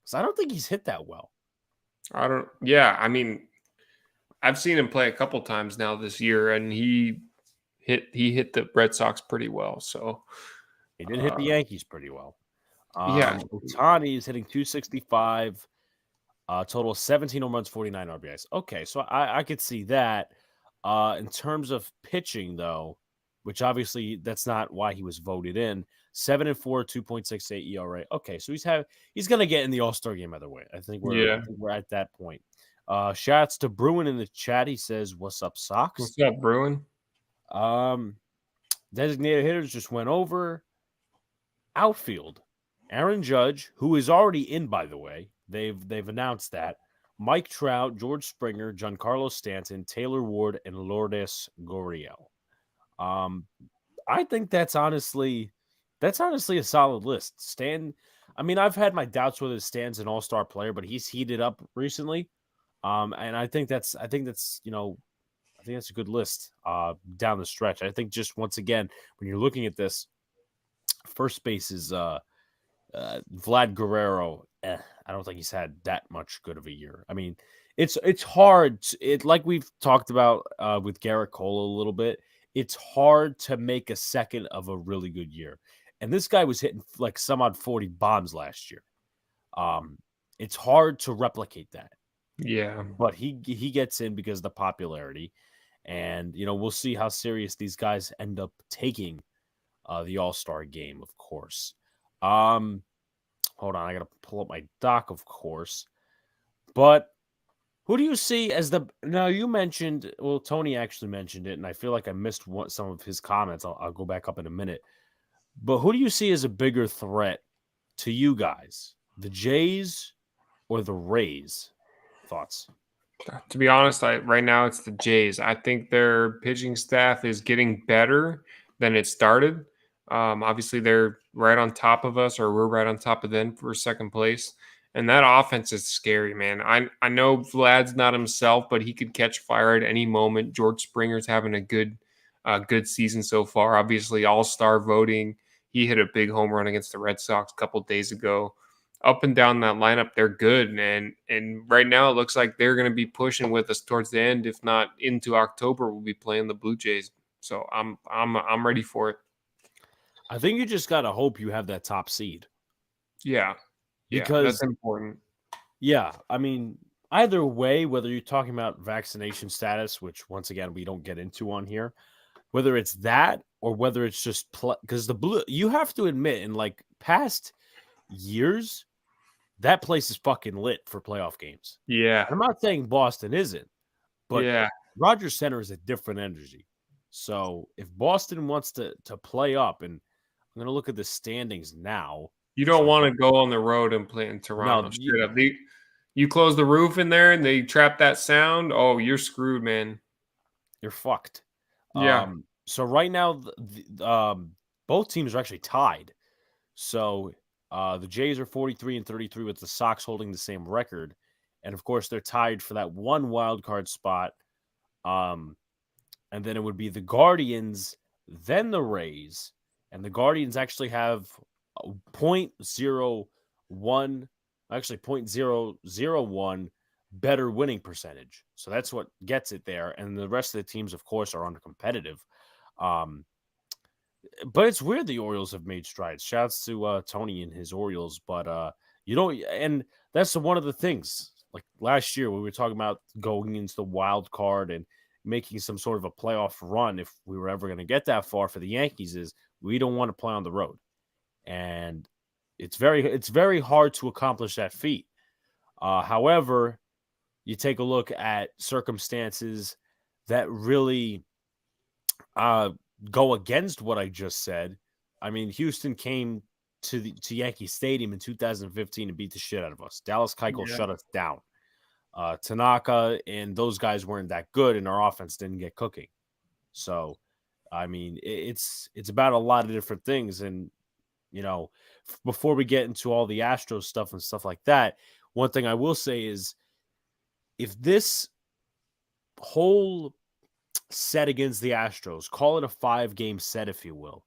because I don't think he's hit that well. I mean, I've seen him play a couple times now this year, and he hit the Red Sox pretty well. So he did hit the Yankees pretty well. Yeah, Ohtani is hitting .265, total 17 home runs, 49 RBIs. Okay, so I could see that. In terms of pitching, though, which obviously that's not why he was voted in. 7-4, 2.68 ERA. Okay, so he's gonna get in the All-Star game either way. I think we're at that point. Shouts to Bruin in the chat. He says, "What's up, Sox?" What's up, Bruin? Designated hitters just went over. Outfield, Aaron Judge, who is already in, by the way. They've announced that. Mike Trout, George Springer, Giancarlo Stanton, Taylor Ward, and Lourdes Gurriel. I think that's That's honestly a solid list. Stan, I mean, I've had my doubts whether Stan's an all-star player, but he's heated up recently. And I think that's I think that's a good list down the stretch. I think just once again, when you're looking at this, first base is Vlad Guerrero. I don't think he's had that much good of a year. I mean, it's hard. Like we've talked about with Garrett Cole a little bit. It's hard to make a second of a really good year. And this guy was hitting like some odd 40 bombs last year. It's hard to replicate that. Yeah. But he gets in because of the popularity. And, we'll see how serious these guys end up taking the All-Star game, of course. Hold on. I got to pull up my doc, of course. But who do you see as now you mentioned, well, Tony actually mentioned it, and I feel like I missed some of his comments. I'll go back up in a minute. But who do you see as a bigger threat to you guys? The Jays or the Rays? Thoughts? To be honest, right now it's the Jays. I think their pitching staff is getting better than it started. Obviously, they're right on top of us, or we're right on top of them for second place. And that offense is scary, man. I know Vlad's not himself, but he could catch fire at any moment. George Springer's having a good season so far. Obviously, all-star voting. He hit a big home run against the Red Sox a couple days ago. Up and down that lineup, they're good, and right now it looks like they're going to be pushing with us towards the end. If not into October, we'll be playing the Blue Jays. So I'm ready for it. I think you just gotta hope you have that top seed. Yeah, because that's important. Yeah, I mean, either way, whether you're talking about vaccination status, which once again we don't get into on here, whether it's that or whether it's just because you have to admit, in like past years, that place is fucking lit for playoff games. Yeah. I'm not saying Boston isn't, but yeah, Rogers Center is a different energy. So if Boston wants to play up, and I'm going to look at the standings now. You don't want to go on the road and play in Toronto. No, you close the roof in there and they trap that sound. Oh, you're screwed, man. You're fucked. Yeah. So right now, both teams are actually tied. So the Jays are 43 and 33 with the Sox holding the same record. And, of course, they're tied for that one wild card spot. And then it would be the Guardians, then the Rays. And the Guardians actually have 0.001 better winning percentage. So that's what gets it there. And the rest of the teams, of course, are uncompetitive. But it's weird the Orioles have made strides. Shouts to Tony and his Orioles. But you don't, and that's one of the things. Like last year, we were talking about going into the wild card and making some sort of a playoff run if we were ever going to get that far for the Yankees, is we don't want to play on the road. And it's very hard to accomplish that feat. However, you take a look at circumstances that really go against what I just said. I mean, Houston came to Yankee Stadium in 2015 and beat the shit out of us. Dallas Keuchel shut us down. Tanaka and those guys weren't that good, and our offense didn't get cooking. So, I mean, it's about a lot of different things. And, before we get into all the Astros stuff and stuff like that, one thing I will say is if this whole set against the Astros, call it a 5-game set, if you will,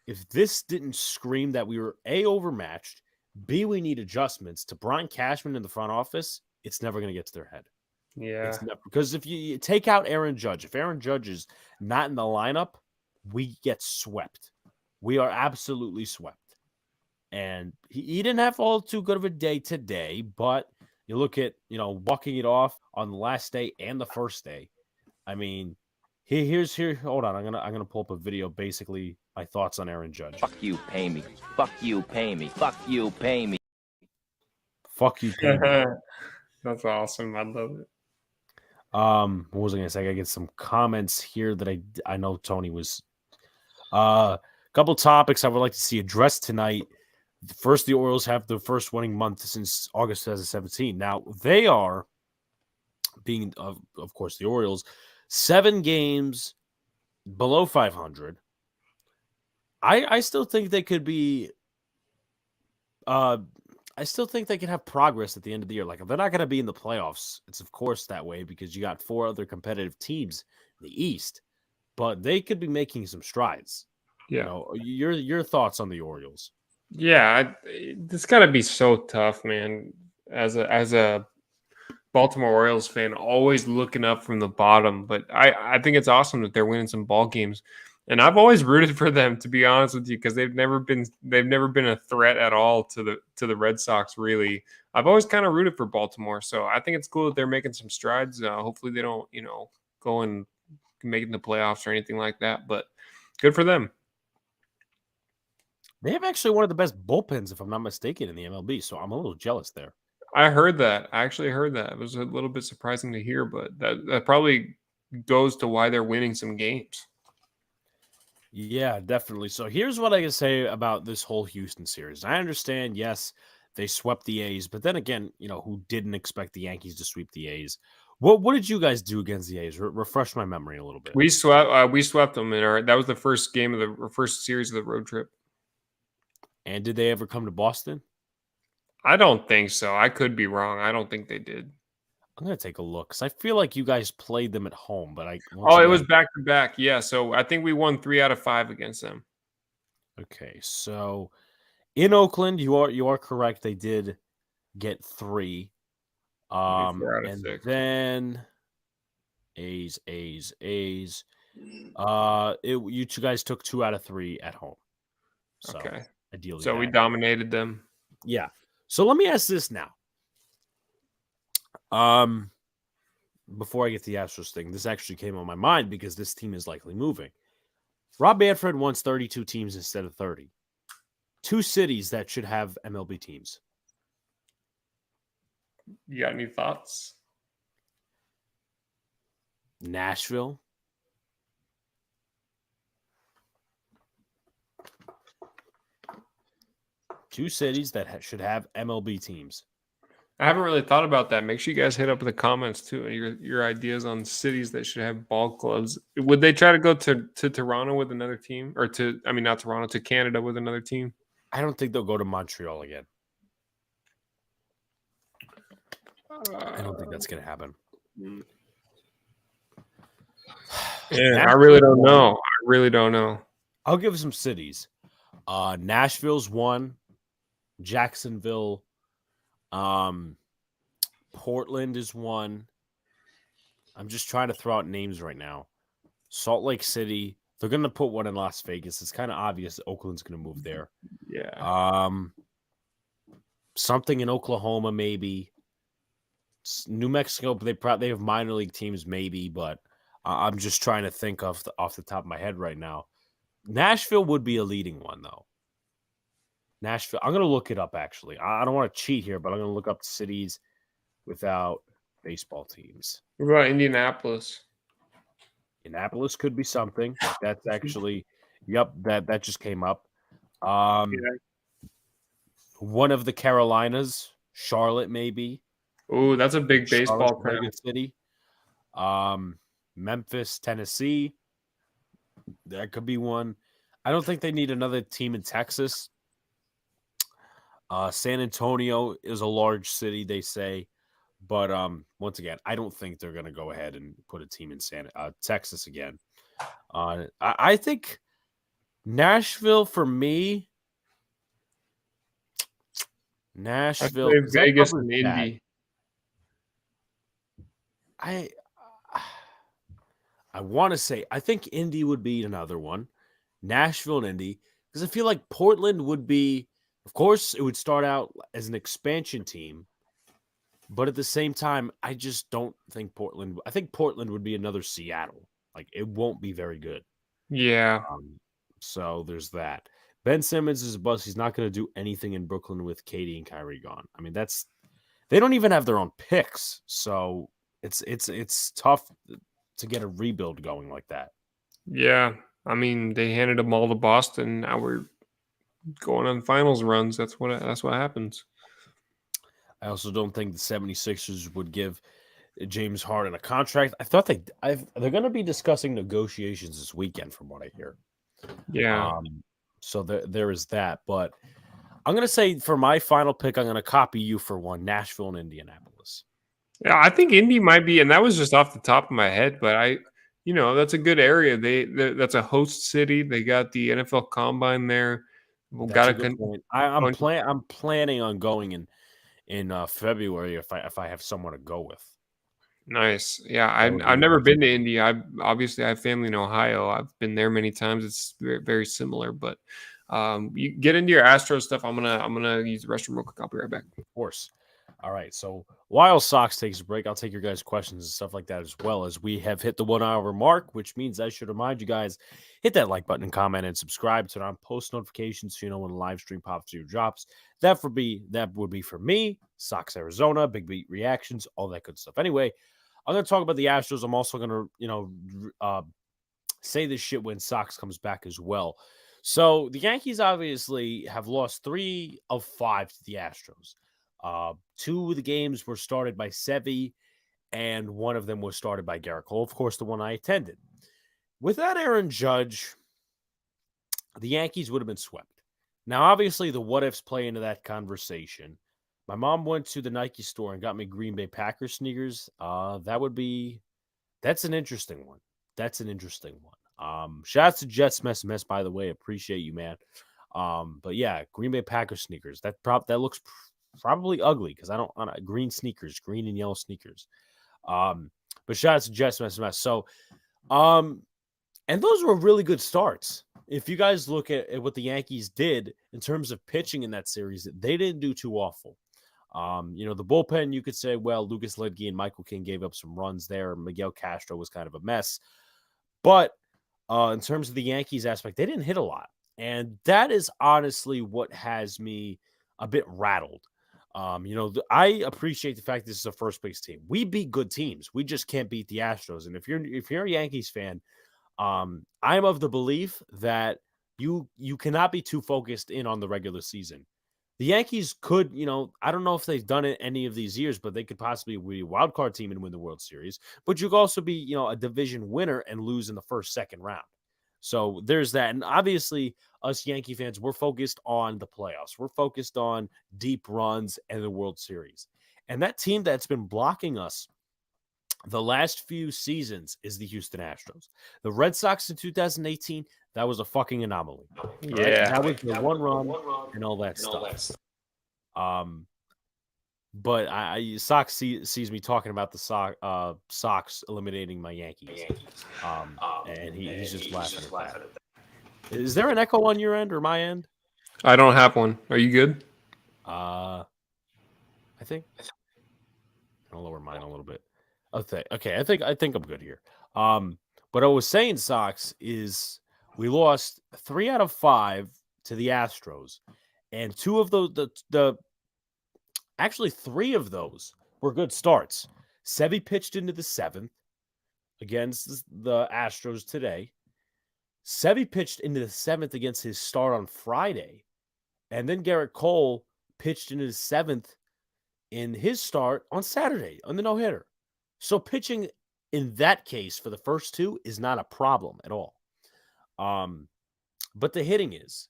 if this didn't scream that we were A, overmatched, B, we need adjustments to Brian Cashman in the front office, it's never going to get to their head. Yeah. It's never, because if you take out Aaron Judge, if Aaron Judge is not in the lineup, we get swept. We are absolutely swept. And he didn't have all too good of a day today, but you look at, walking it off on the last day and the first day. I mean, hold on. I'm gonna pull up a video, basically my thoughts on Aaron Judge. Fuck you, pay me. Fuck you, pay me. Fuck you, pay me. Fuck you, pay me. That's awesome. I love it. What was I gonna say? I gotta get some comments here that I know Tony was. A couple topics I would like to see addressed tonight. First, the Orioles have the first winning month since August 2017. Now, they are being, of course, the Orioles, 7 games below 500. I still think they could be. I still think they can have progress at the end of the year. Like if they're not going to be in the playoffs, it's of course that way because you got 4 other competitive teams in the East, but they could be making some strides. Yeah. You know, your thoughts on the Orioles? Yeah, it's got to be so tough, man. As a Baltimore Orioles fan, always looking up from the bottom. But I think it's awesome that they're winning some ball games, and I've always rooted for them, to be honest with you, because they've never been a threat at all to the Red Sox. Really, I've always kind of rooted for Baltimore, so I think it's cool that they're making some strides. Hopefully, they don't go and make the playoffs or anything like that. But good for them. They have actually one of the best bullpens, if I'm not mistaken, in the MLB. So I'm a little jealous there. I heard that. I actually heard that. It was a little bit surprising to hear, but that probably goes to why they're winning some games. Yeah, definitely. So here's what I can say about this whole Houston series. I understand, yes, they swept the A's, but then again, who didn't expect the Yankees to sweep the A's? What did you guys do against the A's? Refresh my memory a little bit. We swept them that was the first game of the first series of the road trip. And did they ever come to Boston? I don't think so. I could be wrong. I don't think they did. I'm gonna take a look because I feel like you guys played them at home, but it was back to back. Yeah, so I think we won 3 out of 5 against them. Okay, so in Oakland, you are correct. They did get 3. 4 out of and 6. then A's. You two guys took 2 out of 3 at home. So okay. Ideally, so we dominated them. Yeah. So let me ask this now. Before I get to the Astros thing, this actually came on my mind because this team is likely moving. Rob Manfred wants 32 teams instead of 30. 2 cities that should have MLB teams. You got any thoughts? Nashville. Two cities that should have MLB teams. I haven't really thought about that. Make sure you guys hit up in the comments too. Your ideas on cities that should have ball clubs. Would they try to go to Toronto with another team, or not Toronto, to Canada with another team? I don't think they'll go to Montreal again. I don't think that's going to happen. Yeah, I really don't know. I'll give some cities. Nashville's 1. Jacksonville. Portland is 1. I'm just trying to throw out names right now. Salt Lake City. They're going to put 1 in Las Vegas. It's kind of obvious Oakland's going to move there. Yeah. Something in Oklahoma, maybe. New Mexico, they have minor league teams, maybe, but I'm just trying to think off the top of my head right now. Nashville would be a leading one, though. Nashville. I'm going to look it up, actually. I don't want to cheat here, but I'm going to look up cities without baseball teams. What about Indianapolis? Indianapolis could be something. That's actually, that just came up. One of the Carolinas, Charlotte, maybe. Oh, that's a big baseball town. City. Memphis, Tennessee. That could be one. I don't think they need another team in Texas. San Antonio is a large city, they say. But once again, I don't think they're going to go ahead and put a team in Texas again. I think Nashville, for me, Nashville. Vegas and Indy. I want to say, I think Indy would be another one. Nashville and Indy. Because I feel like Portland would be, of course, it would start out as an expansion team. But at the same time, I just don't think Portland. I think Portland would be another Seattle. Like, it won't be very good. Yeah. So there's that. Ben Simmons is a bust. He's not going to do anything in Brooklyn with Katie and Kyrie gone. I mean, they don't even have their own picks. So it's tough to get a rebuild going like that. Yeah. I mean, they handed them all to Boston. Now we're going on finals runs. That's what happens. I also don't think the 76ers would give James Harden a contract. I thought they're going to be discussing negotiations this weekend, from what I hear. Yeah. So there is that. But I'm going to say for my final pick, I'm going to copy you for one, Nashville and Indianapolis. Yeah, I think Indy might be, and that was just off the top of my head, but that's a good area. That's a host city. They got the NFL Combine there. That's a good point. I'm planning on going in February if I have someone to go with. Nice. Yeah, I've never been to Indy. I have family in Ohio. I've been there many times. It's very, very similar. But you get into your Astros stuff. I'm gonna use the restroom real quick. I'll be right back. Of course. All right. So while Sox takes a break, I'll take your guys' questions and stuff like that, as well as we have hit the 1 hour mark, which means I should remind you guys, hit that like button and comment and subscribe, turn on post notifications so you know when the live stream pops to your drops. That would be for me, Sox Arizona, Big Beat reactions, all that good stuff. Anyway, I'm going to talk about the Astros. I'm also going to, say this shit when Sox comes back as well. So the Yankees obviously have lost 3 of 5 to the Astros. 2 of the games were started by Sevy, and 1 of them was started by Garrett Cole. Of course, the one I attended. Without Aaron Judge, the Yankees would have been swept. Now, obviously, the what-ifs play into that conversation. My mom went to the Nike store and got me Green Bay Packers sneakers. That's an interesting one. Shout out to Jets Mess, by the way. Appreciate you, man. But yeah, Green Bay Packers sneakers. That looks probably ugly because I don't green sneakers, green and yellow sneakers. But shout out to Jets Mess. So, and those were really good starts. If you guys look at what the Yankees did in terms of pitching in that series, they didn't do too awful. The bullpen, you could say, well, Lucas Ledke and Michael King gave up some runs there. Miguel Castro was kind of a mess. But in terms of the Yankees aspect, they didn't hit a lot. And that is honestly what has me a bit rattled. I appreciate the fact this is a first place team. We beat good teams. We just can't beat the Astros. And if you're a Yankees fan, I'm of the belief that you cannot be too focused in on the regular season. The Yankees could, I don't know if they've done it any of these years, but they could possibly be a wild card team and win the World Series. But you could also be, a division winner and lose in the first, second round. So there's that. And obviously, us Yankee fans, we're focused on the playoffs. We're focused on deep runs and the World Series. And that team that's been blocking us the last few seasons is the Houston Astros. The Red Sox in 2018, that was a fucking anomaly. Yeah. Right? That was the one run and all that stuff. But Sox sees me talking about the Sox eliminating my Yankees. And he's just laughing at that. Is there an echo on your end or my end? I don't have one. Are you good? I think I'll lower mine a little bit. Okay, I think I'm good here. But I was saying, Sox, is we lost 3 out of 5 to the Astros, and 2 of those, actually 3 of those were good starts. Sevy pitched into the 7th against the Astros today. Sevy pitched into the 7th against his start on Friday, and then Garrett Cole pitched into the 7th in his start on Saturday on the no-hitter. So pitching in that case for the first 2 is not a problem at all. But the hitting is.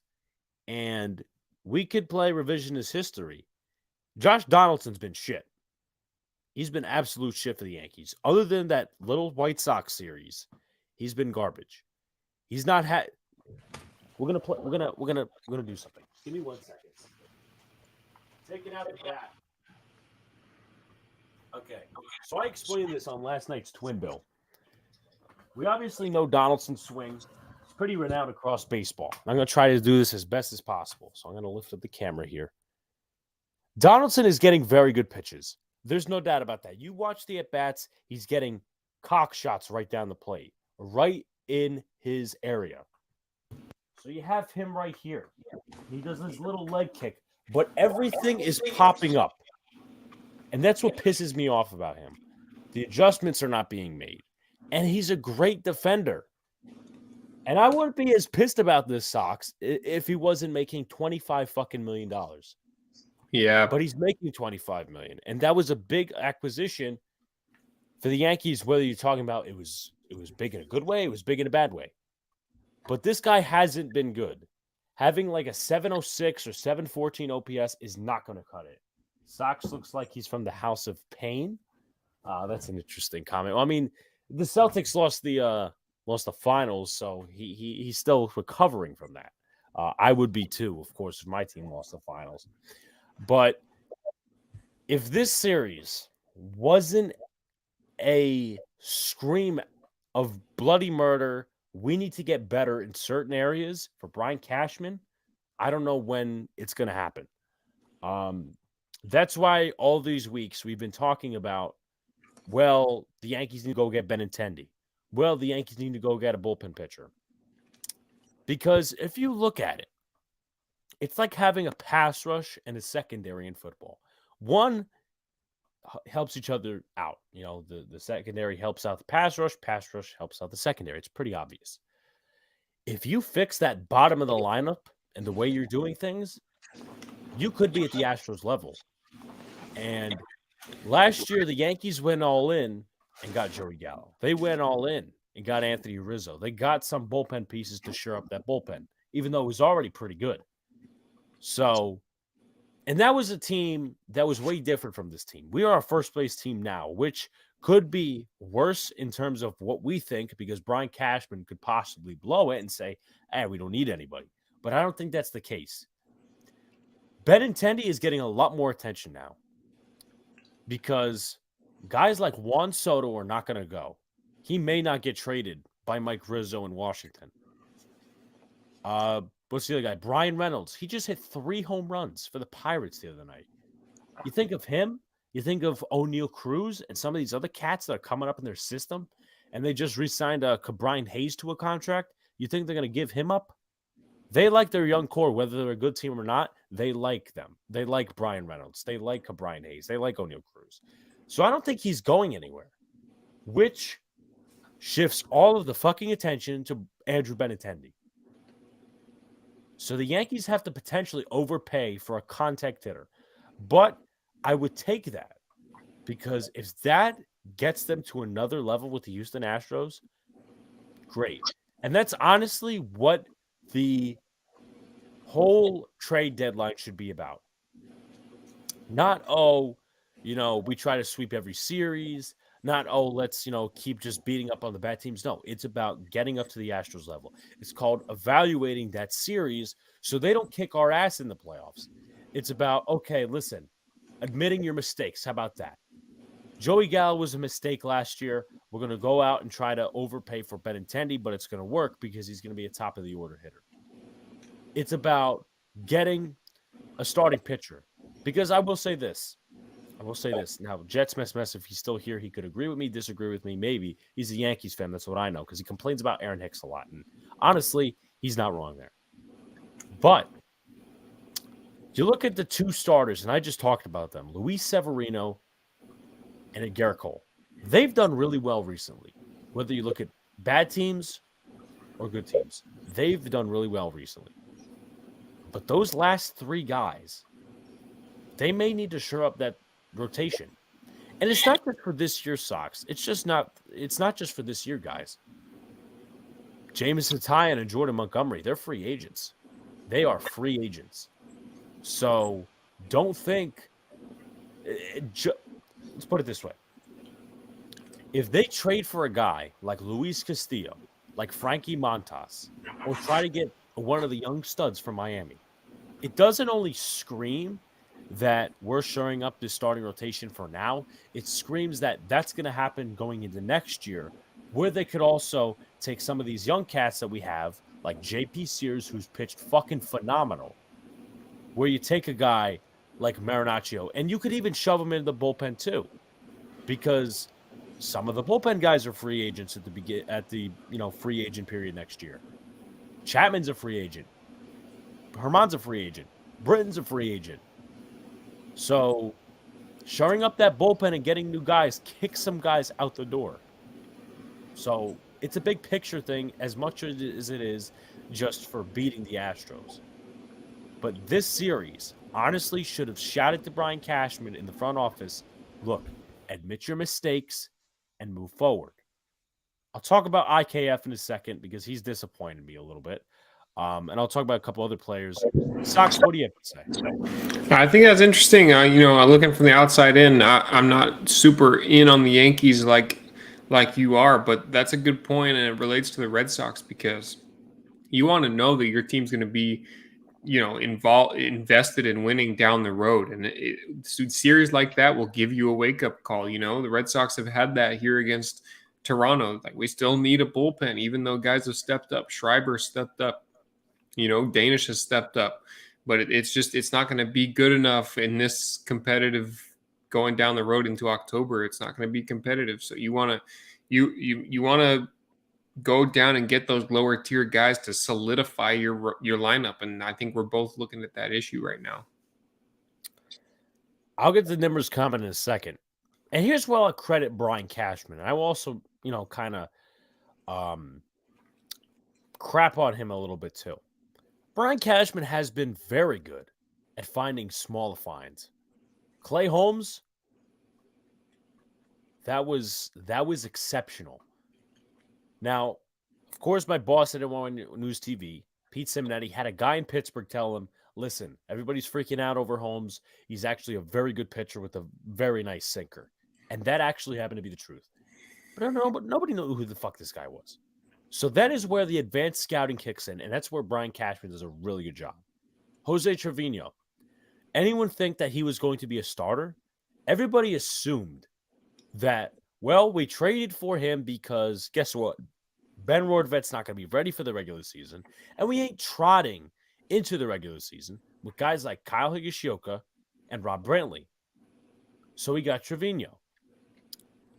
And we could play revisionist history. Josh Donaldson's been shit. He's been absolute shit for the Yankees. Other than that little White Sox series, he's been garbage. He's not had. We're gonna play. We're gonna do something. Give me 1 second. Take it out the bat. Okay. So I explained this on last night's Twin Bill. We obviously know Donaldson's swing. It's pretty renowned across baseball. I'm going to try to do this as best as possible. So I'm going to lift up the camera here. Donaldson is getting very good pitches. There's no doubt about that. You watch the at-bats, he's getting cock shots right down the plate, right in his area. So you have him right here. He does this little leg kick, but everything is popping up. And that's what pisses me off about him. The adjustments are not being made. And he's a great defender. And I wouldn't be as pissed about this Sox if he wasn't making $25 million. Yeah. But he's making $25 million. And that was a big acquisition for the Yankees, whether you're talking about it was big in a good way, it was big in a bad way. But this guy hasn't been good. having like a 706 or 714 OPS is not going to cut it. Sox looks like he's from the House of Pain. That's an interesting comment. Well, I mean, the Celtics lost the finals, so he's still recovering from that. I would be too, of course, if my team lost the finals. But if this series wasn't a scream of bloody murder, we need to get better in certain areas for Brian Cashman, I don't know when it's going to happen. That's why all these weeks we've been talking about, well, the Yankees need to go get Benintendi. Well, the Yankees need to go get a bullpen pitcher. Because if you look at it, it's like having a pass rush and a secondary in football. One helps each other out. You know, the secondary helps out the pass rush helps out the secondary. It's pretty obvious. If you fix that bottom of the lineup and the way you're doing things, you could be at the Astros level. And last year, the Yankees went all in and got Joey Gallo. They went all in and got Anthony Rizzo. They got some bullpen pieces to shore up that bullpen, even though it was already pretty good. So, and that was a team that was way different from this team. We are a first-place team now, which could be worse in terms of what we think, because Brian Cashman could possibly blow it and say, hey, we don't need anybody. But I don't think that's the case. Benintendi is getting a lot more attention now because guys like Juan Soto are not going to go. He may not get traded by Mike Rizzo in Washington. What's the other guy? Brian Reynolds. He just hit 3 home runs for the Pirates the other night. You think of him, you think of O'Neal Cruz and some of these other cats that are coming up in their system, and they just re-signed Brian Hayes to a contract. You think they're going to give him up? They like their young core, whether they're a good team or not. They like them. They like Brian Reynolds. They like Brian Hayes. They like O'Neal Cruz. So I don't think he's going anywhere, which shifts all of the fucking attention to Andrew Benintendi. So the Yankees have to potentially overpay for a contact hitter. But I would take that, because if that gets them to another level with the Houston Astros, great. And that's honestly what the whole trade deadline should be about. Not, we try to sweep every series. Not, let's, keep just beating up on the bad teams. No, it's about getting up to the Astros level. It's called evaluating that series so they don't kick our ass in the playoffs. It's about, okay, listen, admitting your mistakes. How about that? Joey Gallo was a mistake last year. We're going to go out and try to overpay for Benintendi, but it's going to work because he's going to be a top-of-the-order hitter. It's about getting a starting pitcher. Because I will say this. Now, Jets mess, if he's still here, he could agree with me, disagree with me, maybe. He's a Yankees fan. That's what I know, because he complains about Aaron Hicks a lot. And honestly, he's not wrong there. But you look at the 2 starters, and I just talked about them, Luis Severino and Garrett Cole. They've done really well recently. Whether you look at bad teams or good teams, they've done really well recently. But those last 3 guys, they may need to shore up that rotation. And it's not just for this year's Sox. It's not just for this year, guys. Jameson Taillon and Jordan Montgomery, they're free agents. They are free agents. So don't think let's put it this way. If they trade for a guy like Luis Castillo, like Frankie Montas, or try to get one of the young studs from Miami, it doesn't only scream that we're shoring up this starting rotation for now. It screams that that's going to happen going into next year, where they could also take some of these young cats that we have, like J.P. Sears, who's pitched fucking phenomenal, where you take a guy like Marinaccio, and you could even shove him into the bullpen too, because some of the bullpen guys are free agents at the free agent period next year. Chapman's a free agent. Herman's a free agent. Britton's a free agent. So shoring up that bullpen and getting new guys kicks some guys out the door. So it's a big picture thing as much as it is just for beating the Astros. But this series honestly should have shouted to Brian Cashman in the front office, look, admit your mistakes and move forward. I'll talk about IKF in a second because he's disappointed me a little bit. And I'll talk about a couple other players. Sox, what do you have to say? I think that's interesting. Looking from the outside in, I'm not super in on the Yankees like you are, but that's a good point, and it relates to the Red Sox because you want to know that your team's going to be, invested in winning down the road, and series like that will give you a wake up call. The Red Sox have had that here against Toronto. Like, we still need a bullpen, even though guys have stepped up. Schreiber stepped up. Danish has stepped up, but it's not going to be good enough in this competitive going down the road into October. It's not going to be competitive. So you want to go down and get those lower tier guys to solidify your lineup. And I think we're both looking at that issue right now. I'll get to the Nimmers comment in a second. And here's where I'll credit Brian Cashman. I will also, kind of crap on him a little bit too. Brian Cashman has been very good at finding smaller finds. Clay Holmes, that was exceptional. Now, of course, my boss at NYYNews-TV, Pete Simonetti, had a guy in Pittsburgh tell him, listen, everybody's freaking out over Holmes. He's actually a very good pitcher with a very nice sinker. And that actually happened to be the truth. But I don't know, but nobody knew who the fuck this guy was. So that is where the advanced scouting kicks in, and that's where Brian Cashman does a really good job. Jose Trevino. Anyone think that he was going to be a starter? Everybody assumed that, well, we traded for him because, guess what? Ben Rodvet's not going to be ready for the regular season, and we ain't trotting into the regular season with guys like Kyle Higashioka and Rob Brantley. So we got Trevino.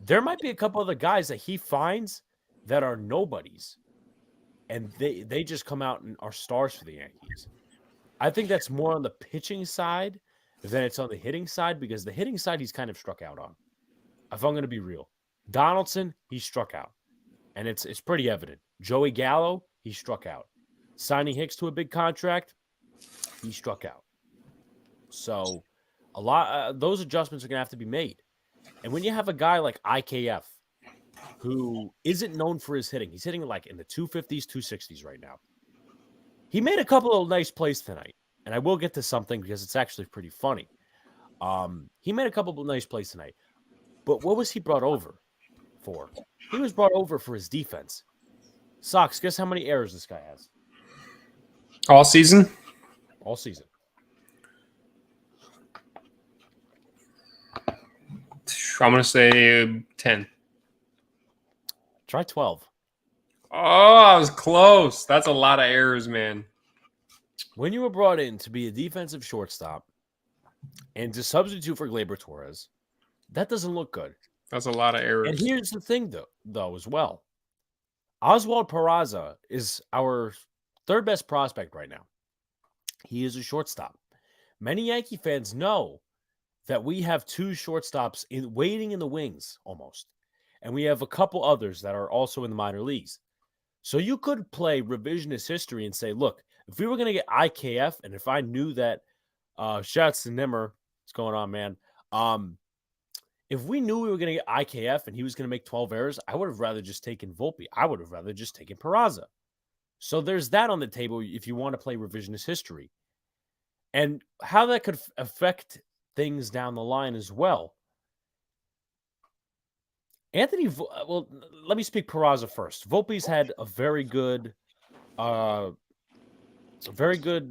There might be a couple other guys that he finds that are nobodies, and they just come out and are stars for the Yankees. I think that's more on the pitching side than it's on the hitting side, because the hitting side he's kind of struck out on. If I'm going to be real. Donaldson, he struck out, and it's pretty evident. Joey Gallo, he struck out. Signing Hicks to a big contract, he struck out. So a lot those adjustments are going to have to be made. And when you have a guy like IKF, who isn't known for his hitting. He's hitting like in the 250s, 260s right now. He made a couple of nice plays tonight, and I will get to something because it's actually pretty funny. He made a couple of nice plays tonight, but what was he brought over for? He was brought over for his defense. Sox, guess how many errors this guy has? All season? All season. I'm going to say 10. Try 12. Oh, I was close. That's a lot of errors, man. When you were brought in to be a defensive shortstop and to substitute for Gleyber Torres, that doesn't look good. That's a lot of errors. And here's the thing, though, as well. Oswald Peraza is our third best prospect right now. He is a shortstop. Many Yankee fans know that we have two shortstops waiting in the wings almost. And we have a couple others that are also in the minor leagues. So you could play revisionist history and say, look, if we were going to get IKF, and if I knew that, shouts to Nimmer, what's going on, man? If we knew we were going to get IKF and he was going to make 12 errors, I would have rather just taken Volpe. I would have rather just taken Peraza. So there's that on the table if you want to play revisionist history. And how that could affect things down the line as well. Well, let me speak Peraza first. Volpe's had a very good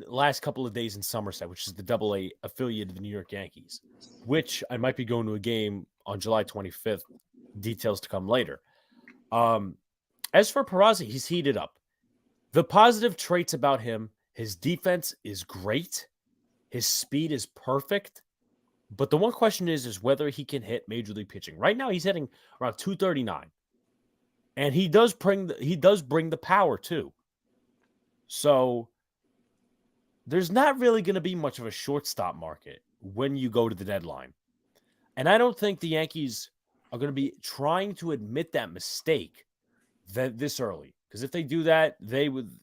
last couple of days in Somerset, which is the AA affiliate of the New York Yankees, which I might be going to a game on July 25th. Details to come later. As for Peraza, he's heated up. The positive traits about him, his defense is great. His speed is perfect. But the one question is whether he can hit major league pitching. Right now, he's hitting around 239, and he does bring the power too. So there's not really going to be much of a shortstop market when you go to the deadline, and I don't think the Yankees are going to be trying to admit that mistake this early. Because if they do that,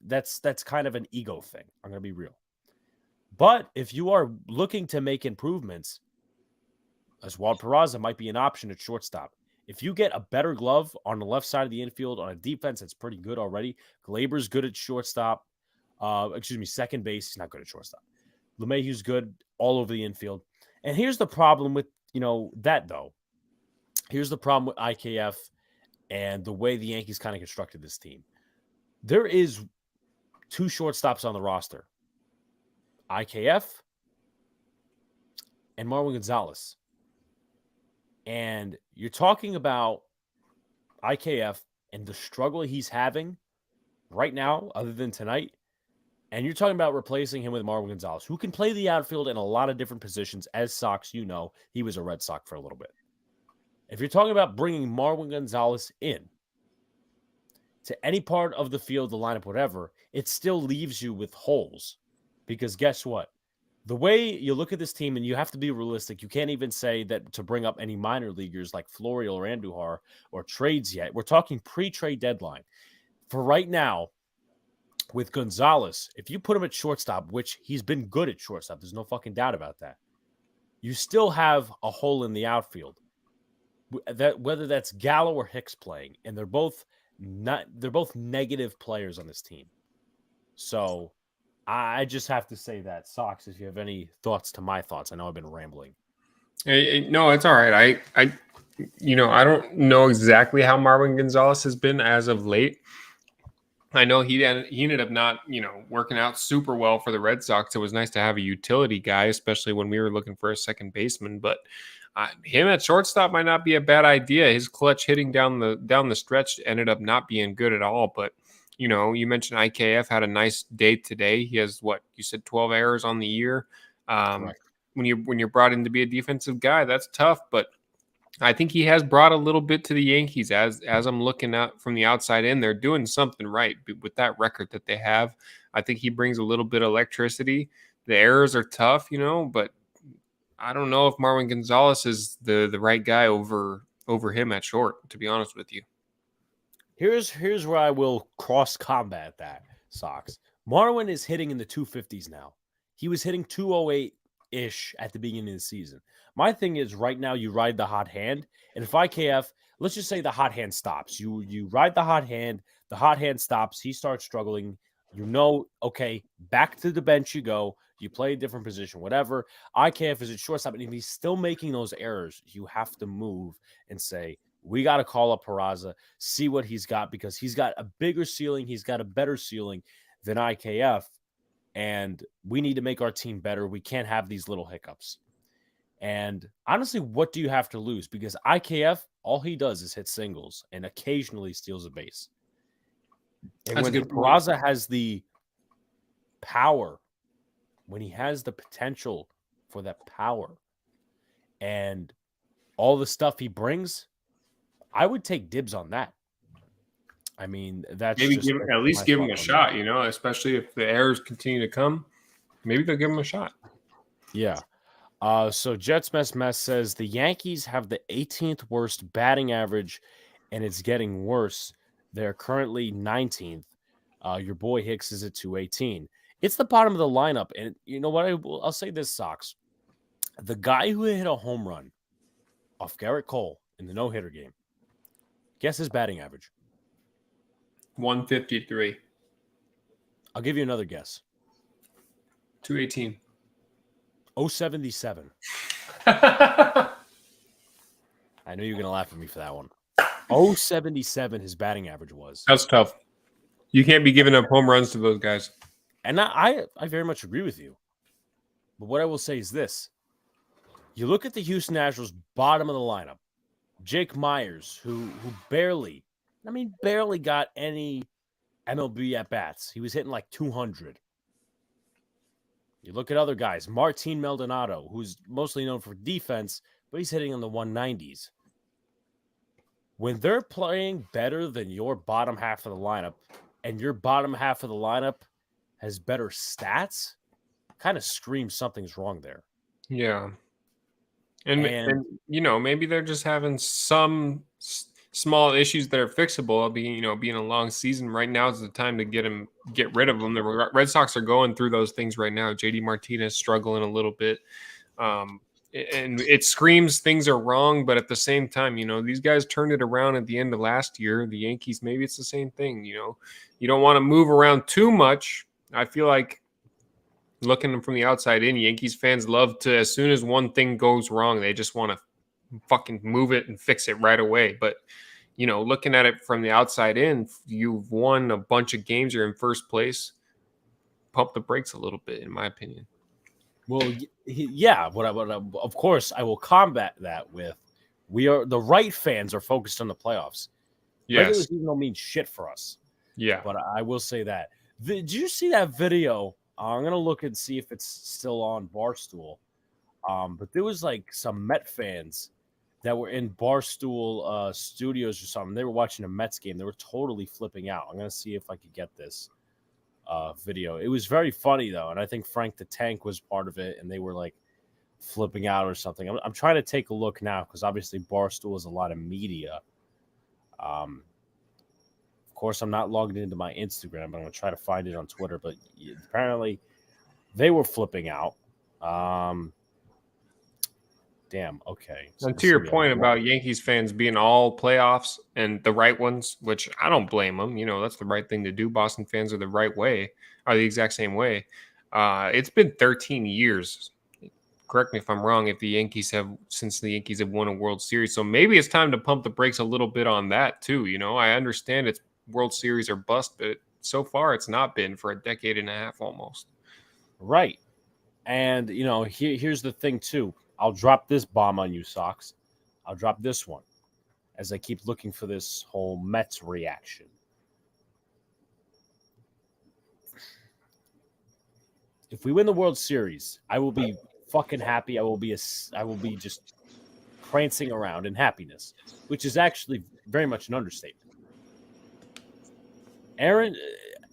that's kind of an ego thing. I'm going to be real. But if you are looking to make improvements, Oswald Peraza might be an option at shortstop. If you get a better glove on the left side of the infield on a defense that's pretty good already, Glaber's good at shortstop. Second base. He's not good at shortstop. LeMahieu's good all over the infield. And here's the problem with, that though. Here's the problem with IKF and the way the Yankees kind of constructed this team. There is 2 shortstops on the roster. IKF and Marwin Gonzalez. And you're talking about IKF and the struggle he's having right now, other than tonight. And you're talking about replacing him with Marwin Gonzalez, who can play the outfield in a lot of different positions. As Sox, he was a Red Sox for a little bit. If you're talking about bringing Marwin Gonzalez in to any part of the field, the lineup, whatever, it still leaves you with holes. Because guess what? The way you look at this team, and you have to be realistic, you can't even say that to bring up any minor leaguers like Florial or Andujar or trades yet. We're talking pre-trade deadline. For right now, with Gonzalez, if you put him at shortstop, which he's been good at shortstop, there's no fucking doubt about that, you still have a hole in the outfield. That whether that's Gallo or Hicks playing, and they're both negative players on this team. So I just have to say that. Sox, if you have any thoughts to my thoughts, I know I've been rambling. No, it's all right. I don't know exactly how Marwin Gonzalez has been as of late. I know he ended up not, working out super well for the Red Sox. It was nice to have a utility guy, especially when we were looking for a second baseman. But him at shortstop might not be a bad idea. His clutch hitting down the stretch ended up not being good at all. But you mentioned IKF had a nice day today. He has 12 errors on the year. Right. When you're brought in to be a defensive guy, that's tough. But I think he has brought a little bit to the Yankees. As I'm looking at from the outside in, they're doing something right with that record that they have. I think he brings a little bit of electricity. The errors are tough, but I don't know if Marwin Gonzalez is the right guy over him at short, to be honest with you. Here's where I will cross combat that, Sox. Marwin is hitting in the 250s now. He was hitting 208-ish at the beginning of the season. My thing is, right now you ride the hot hand, and if IKF, let's just say the hot hand stops. You ride the hot hand stops, he starts struggling. Okay, back to the bench you go. You play a different position, whatever. IKF is at shortstop, and if he's still making those errors, you have to move and say, we got to call up Peraza, see what he's got, because he's got a bigger ceiling. He's got a better ceiling than IKF, and we need to make our team better. We can't have these little hiccups. And honestly, what do you have to lose? Because IKF, all he does is hit singles and occasionally steals a base. And when Peraza has the power, when he has the potential for that power and all the stuff he brings, I would take dibs on that. I mean, that's maybe at least give him a shot, especially if the errors continue to come. Maybe they'll give him a shot. Yeah. So Jets Mess says the Yankees have the 18th worst batting average, and it's getting worse. They're currently 19th. Your boy Hicks is at 218. It's the bottom of the lineup, and you know what? I'll say this, Sox. The guy who hit a home run off Garrett Cole in the no-hitter game, guess his batting average? 153. I'll give you another guess. 218. 077. I knew you were going to laugh at me for that one. 077 his batting average was. That's tough. You can't be giving up home runs to those guys. And I very much agree with you. But what I will say is this. You look at the Houston Astros bottom of the lineup. Jake Myers, who barely got any MLB at-bats. He was hitting like 200. You look at other guys. Martin Maldonado, who's mostly known for defense, but he's hitting in the 190s. When they're playing better than your bottom half of the lineup, and your bottom half of the lineup has better stats, kind of screams something's wrong there. Yeah. And maybe they're just having some small issues that are fixable. Being a long season right now is the time to get rid of them. The Red Sox are going through those things right now. JD Martinez struggling a little bit. And it screams things are wrong, but at the same time, these guys turned it around at the end of last year. The Yankees, maybe it's the same thing. You don't want to move around too much. I feel like looking from the outside in, Yankees fans love to, as soon as one thing goes wrong, they just want to fucking move it and fix it right away. But, looking at it from the outside in, you've won a bunch of games. You're in first place. Pump the brakes a little bit, in my opinion. Well, yeah. Of course, I will combat that with the right fans are focused on the playoffs. Regular Yes. season don't mean shit for us. Yeah. But I will say that. Did you see that video? I'm going to look and see if it's still on Barstool. But there was like some Met fans that were in Barstool studios or something. They were watching a Mets game. They were totally flipping out. I'm going to see if I could get this video. It was very funny, though. And I think Frank the Tank was part of it. And they were like flipping out or something. I'm trying to take a look now because obviously Barstool is a lot of media. Of course, I'm not logged into my Instagram, but I'm going to try to find it on Twitter. But apparently, they were flipping out. Damn. Okay. So and to your point about Yankees fans being all playoffs and the right ones, which I don't blame them. That's the right thing to do. Boston fans are the exact same way. It's been 13 years. Correct me if I'm wrong. Since the Yankees have won a World Series, so maybe it's time to pump the brakes a little bit on that too. I understand it's World Series or bust, but so far it's not been for a decade and a half almost. Right. And, here's the thing, too. I'll drop this bomb on you, Sox. I'll drop this one as I keep looking for this whole Mets reaction. If we win the World Series, I will be fucking happy. I will be just prancing around in happiness, which is actually very much an understatement. Aaron,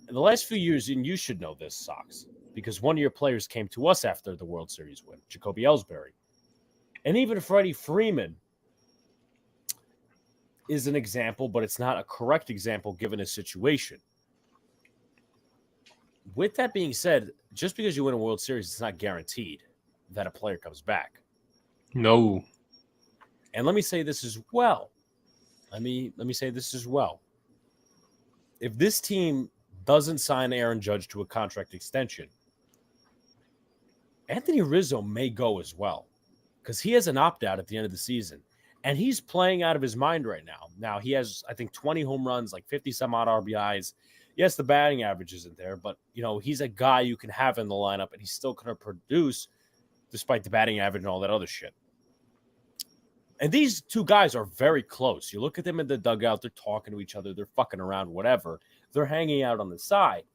the last few years, and you should know this, Sox, because one of your players came to us after the World Series win, Jacoby Ellsbury. And even Freddie Freeman is an example, but it's not a correct example given his situation. With that being said, just because you win a World Series, it's not guaranteed that a player comes back. No. And let me say this as well. Let me say this as well. If this team doesn't sign Aaron Judge to a contract extension, Anthony Rizzo may go as well because he has an opt-out at the end of the season, and he's playing out of his mind right now. Now, he has, I think, 20 home runs, like 50-some-odd RBIs. Yes, the batting average isn't there, but, he's a guy you can have in the lineup, and he's still going to produce despite the batting average and all that other shit. And these two guys are very close. You look at them in the dugout, they're talking to each other, they're fucking around, whatever. They're hanging out on the side.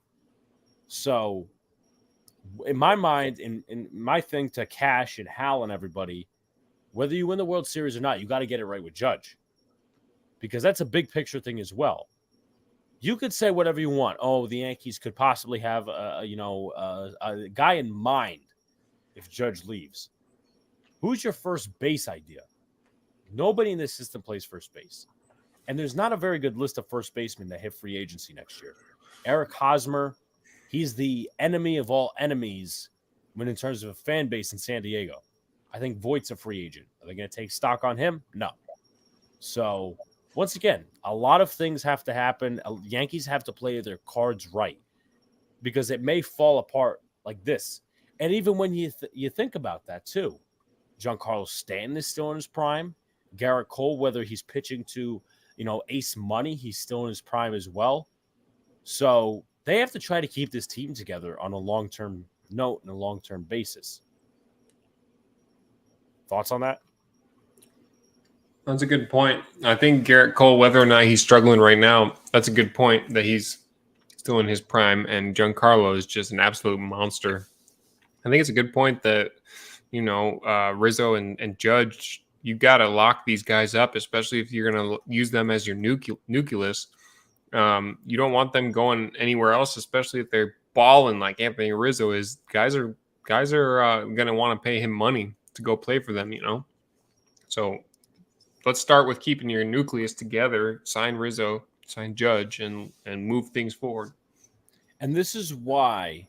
So, in my mind, in my thing to Cash and Hal and everybody, whether you win the World Series or not, you got to get it right with Judge. Because that's a big picture thing as well. You could say whatever you want. Oh, the Yankees could possibly have a guy in mind if Judge leaves. Who's your first base idea? Nobody in this system plays first base. And there's not a very good list of first basemen that hit free agency next year. Eric Hosmer, he's the enemy of all enemies when in terms of a fan base in San Diego. I think Voigt's a free agent. Are they going to take stock on him? No. So, once again, a lot of things have to happen. Yankees have to play their cards right because it may fall apart like this. And even when you think about that, too, Giancarlo Stanton is still in his prime. Garrett Cole, whether he's pitching to, ace money, he's still in his prime as well. So they have to try to keep this team together on a long-term note and a long-term basis. Thoughts on that? That's a good point. I think Garrett Cole, whether or not he's struggling right now, that's a good point that he's still in his prime, and Giancarlo is just an absolute monster. I think it's a good point that, Rizzo and Judge, you got to lock these guys up, especially if you're going to use them as your nucleus. You don't want them going anywhere else, especially if they're balling like Anthony Rizzo is. Guys are going to want to pay him money to go play for them, So let's start with keeping your nucleus together, sign Rizzo, sign Judge, and move things forward. And this is why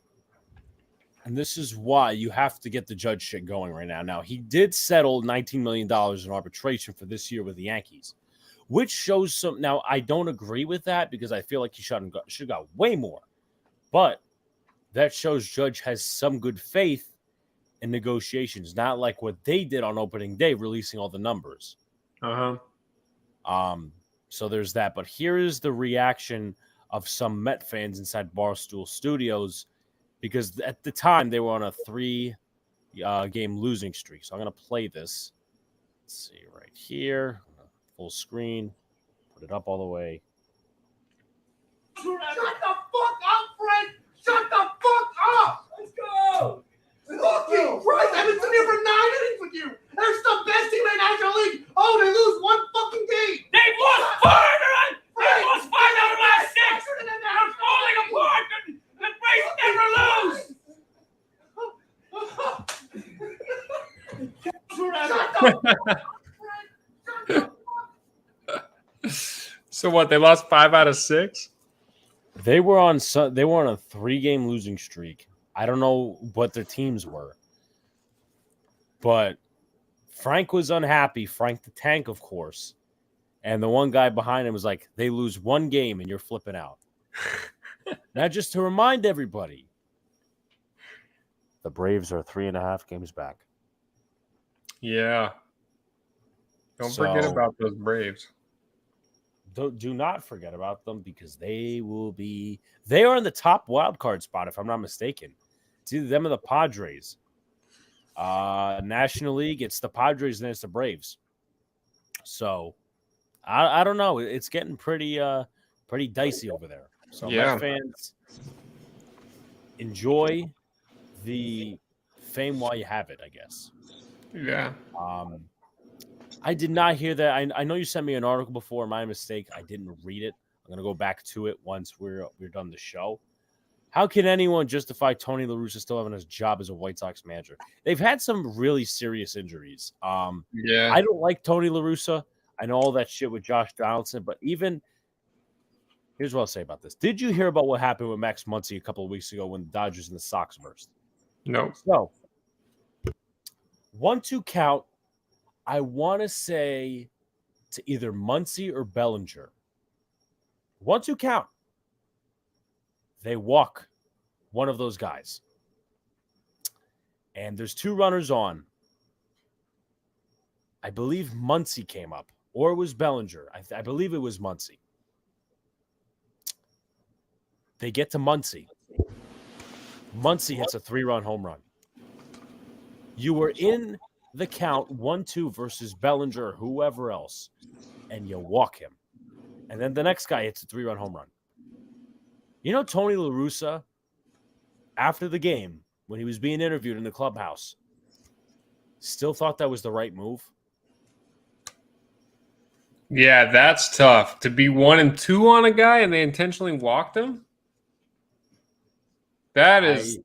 you have to get the Judge shit going right now. Now, he did settle $19 million in arbitration for this year with the Yankees, which shows some. Now, I don't agree with that because I feel like he should have got way more. But that shows Judge has some good faith in negotiations, not like what they did on opening day, releasing all the numbers. So there's that. But here is the reaction of some Met fans inside Barstool Studios, because at the time they were on a 3-game losing streak. So I'm going to play this. Let's see right here. Full screen. Put it up all the way. Shut the fuck up, Frank! Shut the fuck up! Let's go! Fucking Christ! I've been sitting here for 9 innings with you! They're the best team in the National League! Oh, they lose one fucking game! They've lost 5 out of the last 6! They're falling apart! The Braves never lose! So what? They lost 5 out of 6? They were on a 3-game losing streak. I don't know what their teams were, but Frank was unhappy. Frank the Tank, of course. And the one guy behind him was like, they lose 1 game and you're flipping out. Now, just to remind everybody, the Braves are 3.5 games back. Yeah. Don't forget about those Braves. Do not forget about them, because they are in the top wild card spot, if I'm not mistaken. It's either them or the Padres. National League, it's the Padres and it's the Braves. So I don't know. It's getting pretty dicey over there. So Met fans, enjoy the fame while you have it, I guess. Yeah. I did not hear that. I know you sent me an article before. My mistake. I didn't read it. I'm gonna go back to it once we're done the show. How can anyone justify Tony La Russa still having his job as a White Sox manager? They've had some really serious injuries. I don't like Tony La Russa. I know all that shit with Josh Donaldson, but even here's what I'll say about this. Did you hear about what happened with Max Muncy a couple of weeks ago when the Dodgers and the Sox versed? No. So 1-2 count. I want to say to either Muncy or Bellinger. 1-2 count. They walk one of those guys. And there's 2 runners on. I believe Muncy came up, or it was Bellinger. I believe it was Muncy. They get to Muncy. Muncy hits a 3-run home run. You were in the count 1-2 versus Bellinger or whoever else, and you walk him. And then the next guy hits a 3-run home run. You know, Tony La Russa, after the game, when he was being interviewed in the clubhouse, still thought that was the right move. Yeah, that's tough. To be 1-2 on a guy and they intentionally walked him? That is...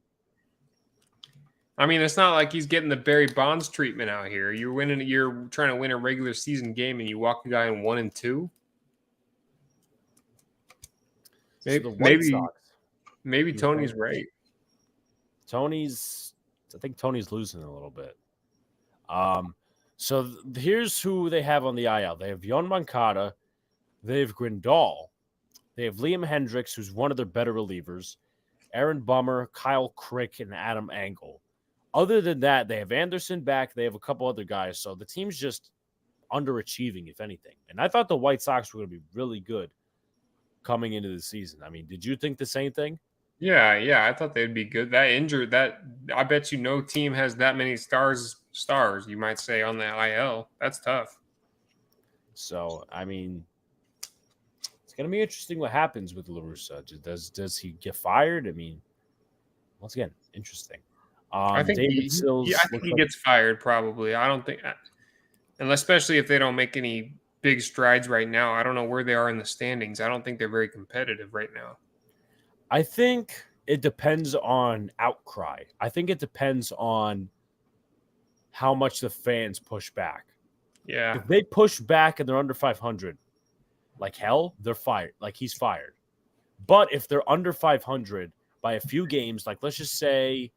I mean, it's not like he's getting the Barry Bonds treatment out here. You're trying to win a regular season game and you walk a guy in 1-2? Maybe Tony's right. I think Tony's losing a little bit. So here's who they have on the IL. They have Yon Moncada, they have Grindal, they have Liam Hendricks, who's one of their better relievers, Aaron Bummer, Kyle Crick, and Adam Engel. Other than that, they have Anderson back. They have a couple other guys. So the team's just underachieving, if anything. And I thought the White Sox were going to be really good coming into the season. I mean, did you think the same thing? Yeah, I thought they'd be good. I bet you no team has that many stars, you might say, on the IL. That's tough. So, I mean, it's going to be interesting what happens with La Russa. Does he get fired? I mean, once again, interesting. I think he gets fired probably. I don't think, and especially if they don't make any big strides right now. I don't know where they are in the standings. I don't think they're very competitive right now. I think it depends on outcry. I think it depends on how much the fans push back. Yeah. If they push back and they're under 500, like hell, they're fired. Like he's fired. But if they're under 500 by a few games, like let's just say,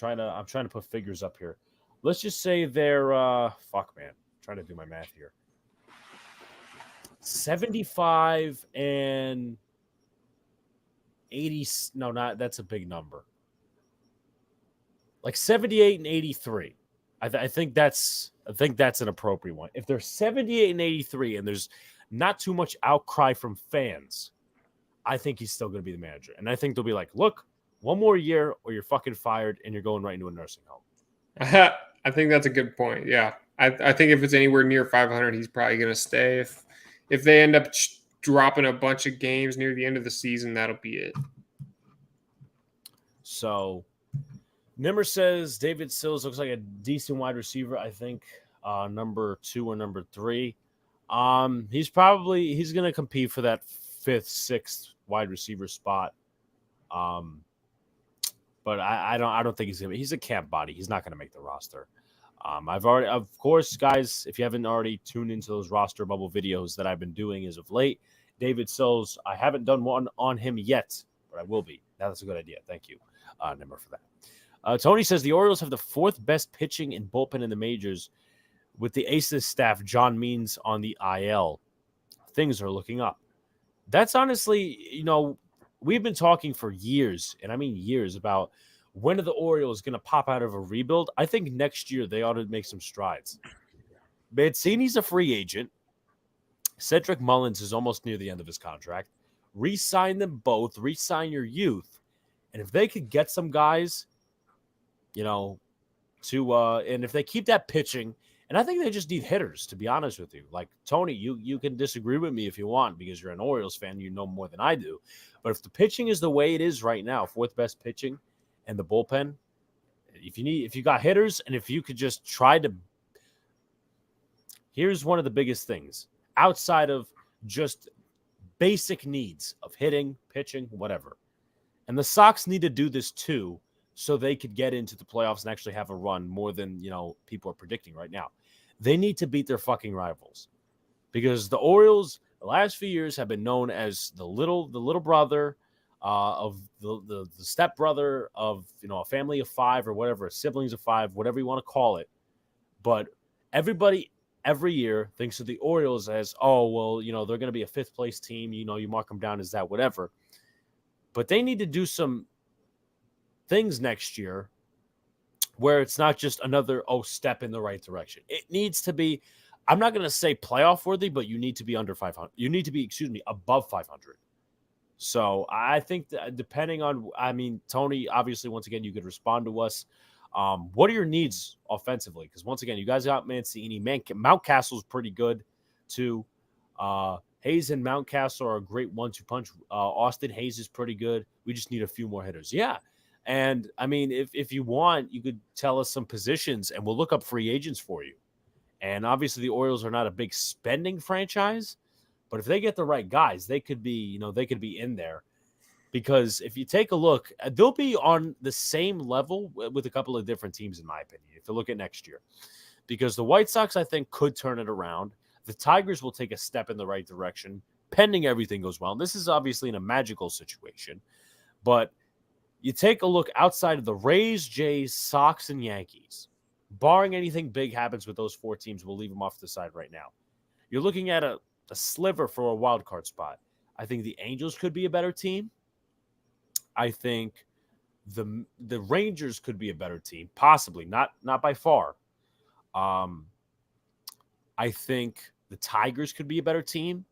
I'm trying to put figures up here. Let's just say they're trying to do my math here. 75 and 80. No, not that's a big number. Like 78 and 83. I think that's an appropriate one. If they're 78 and 83 and there's not too much outcry from fans, I think he's still going to be the manager. And I think they'll be like, look, one more year or you're fucking fired and you're going right into a nursing home. I think that's a good point. Yeah. I think if it's anywhere near 500, he's probably going to stay. If they end up dropping a bunch of games near the end of the season, that'll be it. So Nimmer says David Sills looks like a decent wide receiver. I think number 2 or number 3. He's going to compete for that 5th, 6th wide receiver spot. But I don't think he's a camp body. He's not going to make the roster. Of course, guys, if you haven't already tuned into those roster bubble videos that I've been doing as of late, David Sills, I haven't done one on him yet, but I will be. That's a good idea. Thank you, Nimmer, for that. Tony says the Orioles have the 4th best pitching and bullpen in the majors with the aces staff, John Means on the IL. Things are looking up. That's honestly, we've been talking for years, and I mean years, about when are the Orioles going to pop out of a rebuild. I think next year they ought to make some strides. Mancini's a free agent. Cedric Mullins is almost near the end of his contract. Re-sign them both. Re-sign your youth. And if they could get some guys, and if they keep that pitching, and I think they just need hitters, to be honest with you. Like, Tony, you can disagree with me if you want because you're an Orioles fan. You know more than I do. But if the pitching is the way it is right now, 4th best pitching and the bullpen, if you got hitters and if you could just try to – here's one of the biggest things. Outside of just basic needs of hitting, pitching, whatever. And the Sox need to do this too so they could get into the playoffs and actually have a run more than, people are predicting right now. They need to beat their fucking rivals because the Orioles the last few years have been known as the little brother of the stepbrother of, a family of 5 or whatever, siblings of 5, whatever you want to call it. But everybody every year thinks of the Orioles as, oh, well, they're going to be a 5th place team. You mark them down as that, whatever. But they need to do some things next year where it's not just another, step in the right direction. It needs to be, I'm not going to say playoff worthy, but you need to be under 500. You need to be, above 500. So I think that depending on, Tony, obviously, once again, you could respond to us. What are your needs offensively? Because once again, you guys got Mancini. Mountcastle's pretty good too. Hayes and Mountcastle are a great 1-2 punch. Austin Hayes is pretty good. We just need a few more hitters. Yeah. And if you want, you could tell us some positions and we'll look up free agents for you. And obviously the Orioles are not a big spending franchise, but if they get the right guys, they could be, in there. Because if you take a look, they'll be on the same level with a couple of different teams, in my opinion, if you look at next year. Because the White Sox, I think, could turn it around. The Tigers will take a step in the right direction, pending everything goes well. And this is obviously in a magical situation. But you take a look outside of the Rays, Jays, Sox, and Yankees. Barring anything big happens with those 4 teams, we'll leave them off to the side right now. You're looking at a sliver for a wild card spot. I think the Angels could be a better team. I think the Rangers could be a better team, possibly, not by far. I think the Tigers could be a better team.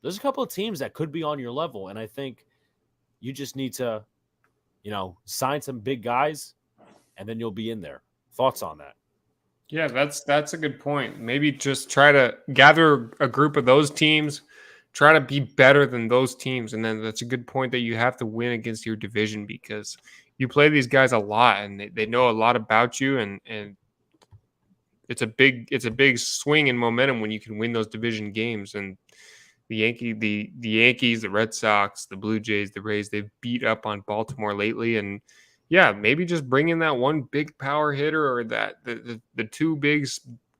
There's a couple of teams that could be on your level, and I think you just need to, sign some big guys, and then you'll be in there. Thoughts on that? Yeah, that's a good point. Maybe just try to gather a group of those teams, try to be better than those teams. And then that's a good point that you have to win against your division because you play these guys a lot and they know a lot about you. And it's a big swing in momentum when you can win those division games. And the Yankees, the Red Sox, the Blue Jays, the Rays, they've beat up on Baltimore lately. And yeah, maybe just bring in that one big power hitter or that the 2 big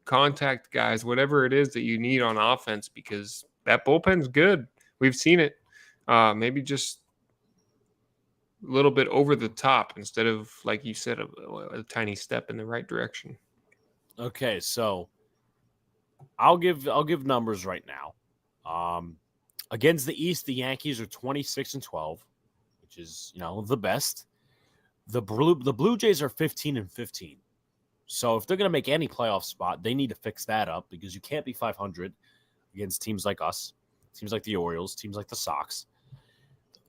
contact guys, whatever it is that you need on offense, because that bullpen's good. We've seen it. Maybe just a little bit over the top instead of, like you said, a tiny step in the right direction. Okay, so I'll give numbers right now. Against the East, the Yankees are 26-12, which is, the best. The Blue Jays are 15-15. So if they're going to make any playoff spot, they need to fix that up because you can't be 500 against teams like us, teams like the Orioles, teams like the Sox.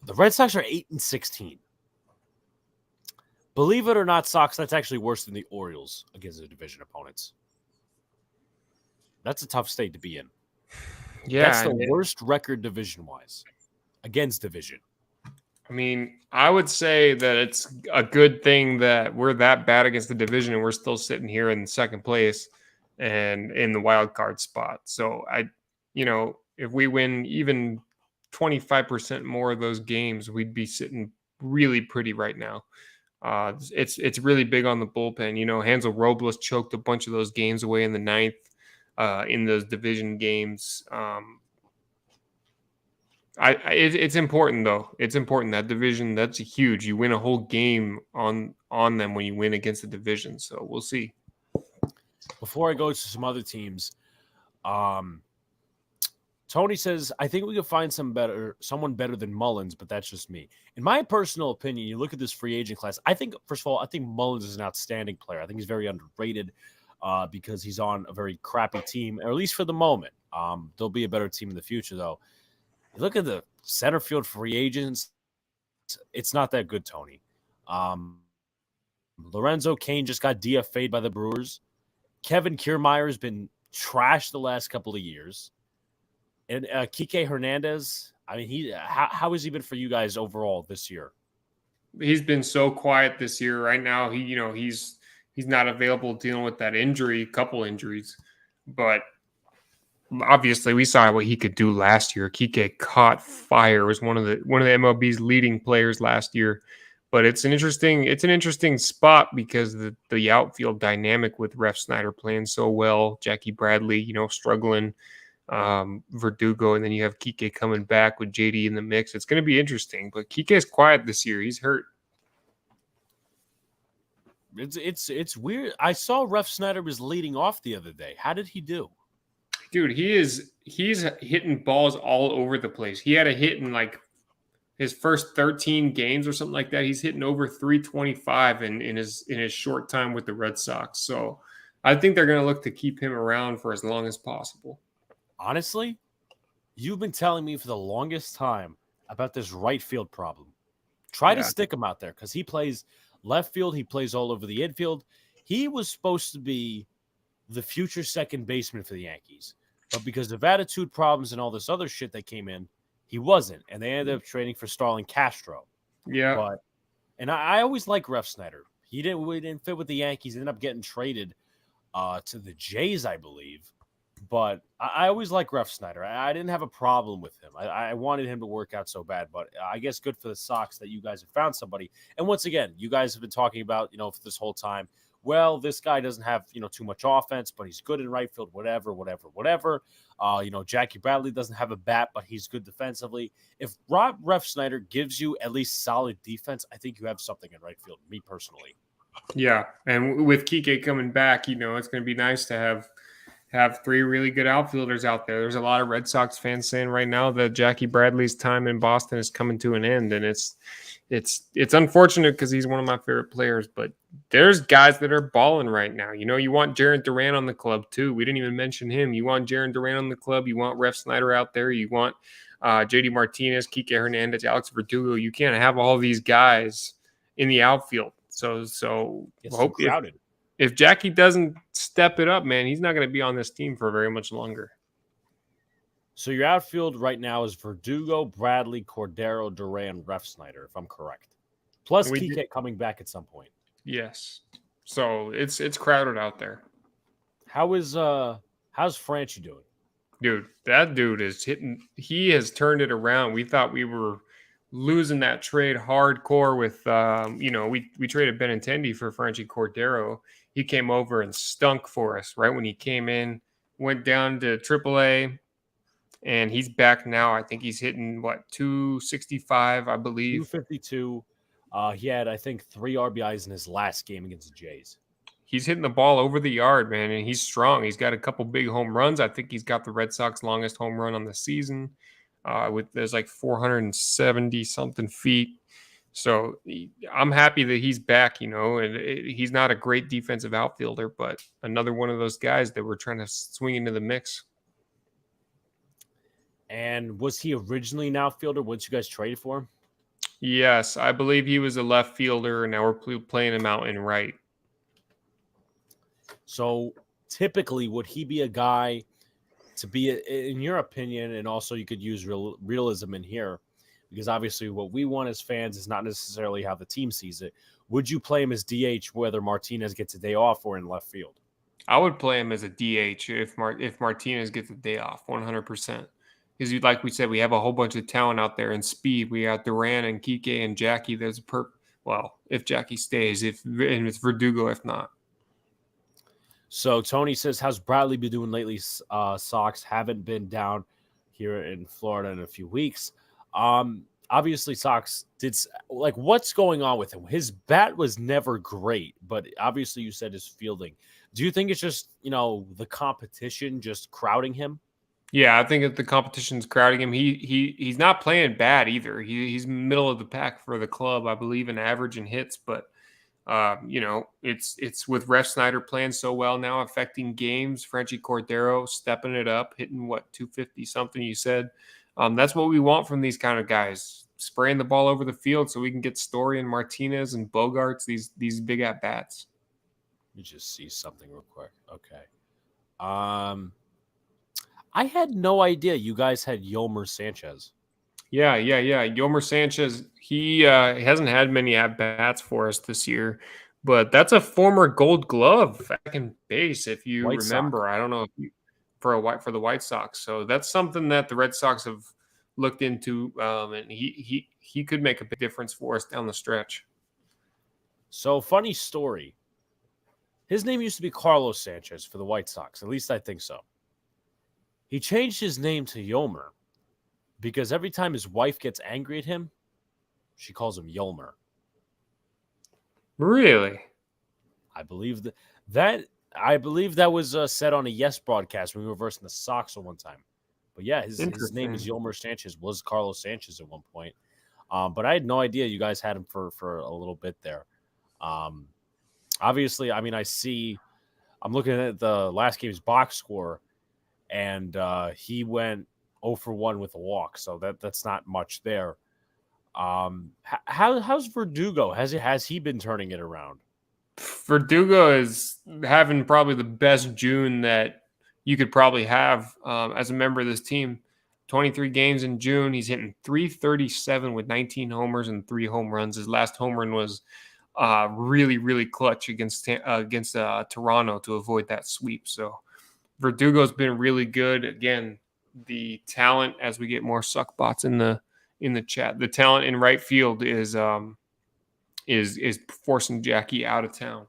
The Red Sox are 8-16. Believe it or not, Sox, that's actually worse than the Orioles against the division opponents. That's a tough state to be in. Yeah. That's the worst record division-wise against division. I mean, I would say that it's a good thing that we're that bad against the division and we're still sitting here in second place and in the wild card spot. So if we win even 25% more of those games, we'd be sitting really pretty right now. It's really big on the bullpen. Hansel Robles choked a bunch of those games away in the ninth in those division games. It's important though. It's important that division. That's huge. You win a whole game on them when you win against the division. So we'll see. Before I go to some other teams, Tony says I think we could find someone better than Mullins, but that's just me. In my personal opinion, you look at this free agent class. I think first of all, I think Mullins is an outstanding player. I think he's very underrated because he's on a very crappy team, or at least for the moment. There'll be a better team in the future though. You look at the center field free agents, it's not that good, Tony. Lorenzo Cain just got DFA'd by the Brewers. Kevin Kiermaier has been trashed the last couple of years. And Kike Hernandez, I mean, how has he been for you guys overall this year? He's been so quiet this year. Right now, he's not available dealing with that couple injuries. But obviously, we saw what he could do last year. Kike caught fire. Was one of the MLB's leading players last year. But it's an interesting spot because the outfield dynamic with Refsnyder playing so well, Jackie Bradley, struggling, Verdugo, and then you have Kike coming back with JD in the mix. It's going to be interesting. But Kike's quiet this year. He's hurt. It's weird. I saw Refsnyder was leading off the other day. How did he do? Dude, he's hitting balls all over the place. He had a hit in like his first 13 games or something like that. He's hitting over 325 in his short time with the Red Sox. So I think they're going to look to keep him around for as long as possible. Honestly, you've been telling me for the longest time about this right field problem. Try to stick him out there because he plays left field. He plays all over the infield. He was supposed to be the future second baseman for the Yankees. But because of attitude problems and all this other shit that came in, he wasn't. And they ended up trading for Starlin Castro. Yeah. And I always like Refsnyder. He didn't fit with the Yankees. He ended up getting traded to the Jays, I believe. But I always like Refsnyder. I didn't have a problem with him. I wanted him to work out so bad. But I guess good for the Sox that you guys have found somebody. And once again, you guys have been talking about, for this whole time, well, this guy doesn't have, too much offense, but he's good in right field, whatever. Jackie Bradley doesn't have a bat, but he's good defensively. If Rob Refsnyder gives you at least solid defense, I think you have something in right field, me personally. Yeah, and with Kike coming back, it's going to be nice to have three really good outfielders out there. There's a lot of Red Sox fans saying right now that Jackie Bradley's time in Boston is coming to an end, and it's unfortunate because he's one of my favorite players, but there's guys that are balling right now. You want Jarren Duran on the club too. We didn't even mention him. You want Jarren Duran on the club. You want Refsnyder out there. You want JD Martinez, Kike Hernandez, Alex Verdugo. You can't have all these guys in the outfield. So hope crowded. If Jackie doesn't step it up, man, he's not going to be on this team for very much longer. So your outfield right now is Verdugo, Bradley, Cordero, Duran, Refsnyder, if I'm correct. Plus Kike coming back at some point. Yes. So it's crowded out there. How's Franchi doing? Dude, that dude is hitting. He has turned it around. We thought we were losing that trade hardcore with, we traded Benintendi for Franchi Cordero. He came over and stunk for us right when he came in, went down to AAA, and he's back now. I think he's hitting, 265, I believe. 252. He had, I think, 3 RBIs in his last game against the Jays. He's hitting the ball over the yard, man, and he's strong. He's got a couple big home runs. I think he's got the Red Sox longest home run on the season. There's like 470 something feet. So I'm happy that he's back, and he's not a great defensive outfielder, but another one of those guys that we're trying to swing into the mix. And was he originally an outfielder once you guys traded for him? Yes, I believe he was a left fielder, and now we're playing him out in right. So typically, would he be a guy to be, in your opinion, and also you could use realism in here, because obviously what we want as fans is not necessarily how the team sees it. Would you play him as DH whether Martinez gets a day off or in left field? I would play him as a DH if Martinez gets a day off, 100%. Because like we said, we have a whole bunch of talent out there and speed. We got Duran and Kike and Jackie. There's if Jackie stays, and it's Verdugo if not. So Tony says, how's Bradley been doing lately? Sox haven't been down here in Florida in a few weeks. Obviously Sox did, like, what's going on with him? His bat was never great, but obviously you said his fielding. Do you think it's just, the competition just crowding him? Yeah, I think that the competition's crowding him. He's not playing bad either. He's middle of the pack for the club, I believe, in average and hits, but it's with Ref Snyder playing so well now, affecting games. Frenchie Cordero stepping it up, hitting 250 something. You said that's what we want from these kind of guys, spraying the ball over the field so we can get Story and Martinez and Bogarts these big at bats. Let me just see something real quick. Okay. I had no idea you guys had Yolmer Sanchez. Yeah. Yolmer Sanchez, he hasn't had many at-bats for us this year, but that's a former Gold Glove second base, if you remember. I don't know if for the White Sox. So that's something that the Red Sox have looked into, and he could make a big difference for us down the stretch. So, funny story. His name used to be Carlos Sanchez for the White Sox. At least I think so. He changed his name to Yolmer because every time his wife gets angry at him, she calls him Yolmer. Really? I believe that was said on a Yes broadcast when we were versing the Sox at one time. But yeah, his name is Yolmer Sanchez. Was Carlos Sanchez at one point. But I had no idea you guys had him for a little bit there. Obviously, I mean, I'm looking at the last game's box score, and he went 0 for 1 with a walk, so that's not much there. How's Verdugo? Has he been turning it around? Verdugo is having probably the best June that you could probably have as a member of this team. 23 games in June. He's hitting .337 with 19 homers and 3 home runs. His last home run was really, really clutch against Toronto to avoid that sweep. So Verdugo's been really good. Again, the talent, as we get more suck bots in the chat, the talent in right field is forcing Jackie out of town.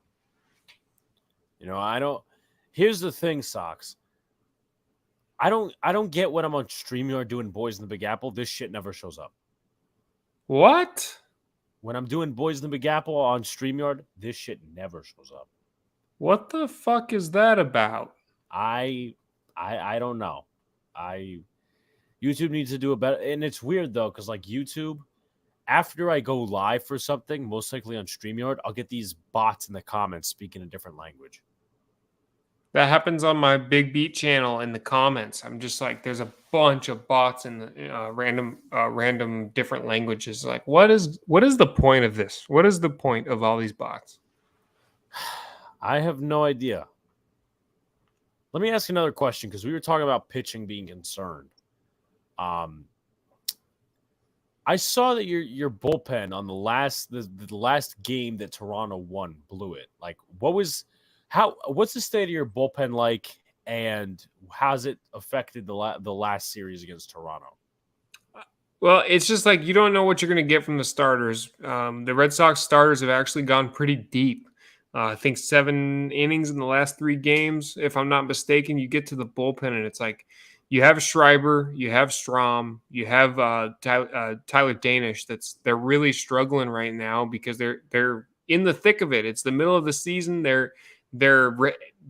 Here's the thing, Sox. I don't get when I'm on StreamYard doing Boys in the Big Apple. This shit never shows up. What? When I'm doing Boys in the Big Apple on StreamYard, this shit never shows up. What the fuck is that about? I don't know. YouTube needs to do a better, and it's weird though, because like YouTube, after I go live for something, most likely on StreamYard, I'll get these bots in the comments speaking a different language. That happens on my Big Beat channel in the comments. I'm just like, there's a bunch of bots in the random different languages. Like, what is the point of this? What is the point of all these bots? I have no idea. Let me ask another question, because we were talking about pitching being concerned. I saw that your bullpen on the last game that Toronto won blew it. Like, what's the state of your bullpen like, and how's it affected the last series against Toronto? Well, it's just like you don't know what you're going to get from the starters. The Red Sox starters have actually gone pretty deep. I think 7 innings in the last 3 games, if I'm not mistaken. You get to the bullpen, and it's like you have Schreiber, you have Strom, you have Tyler Danish. They're really struggling right now because they're in the thick of it. It's the middle of the season. They're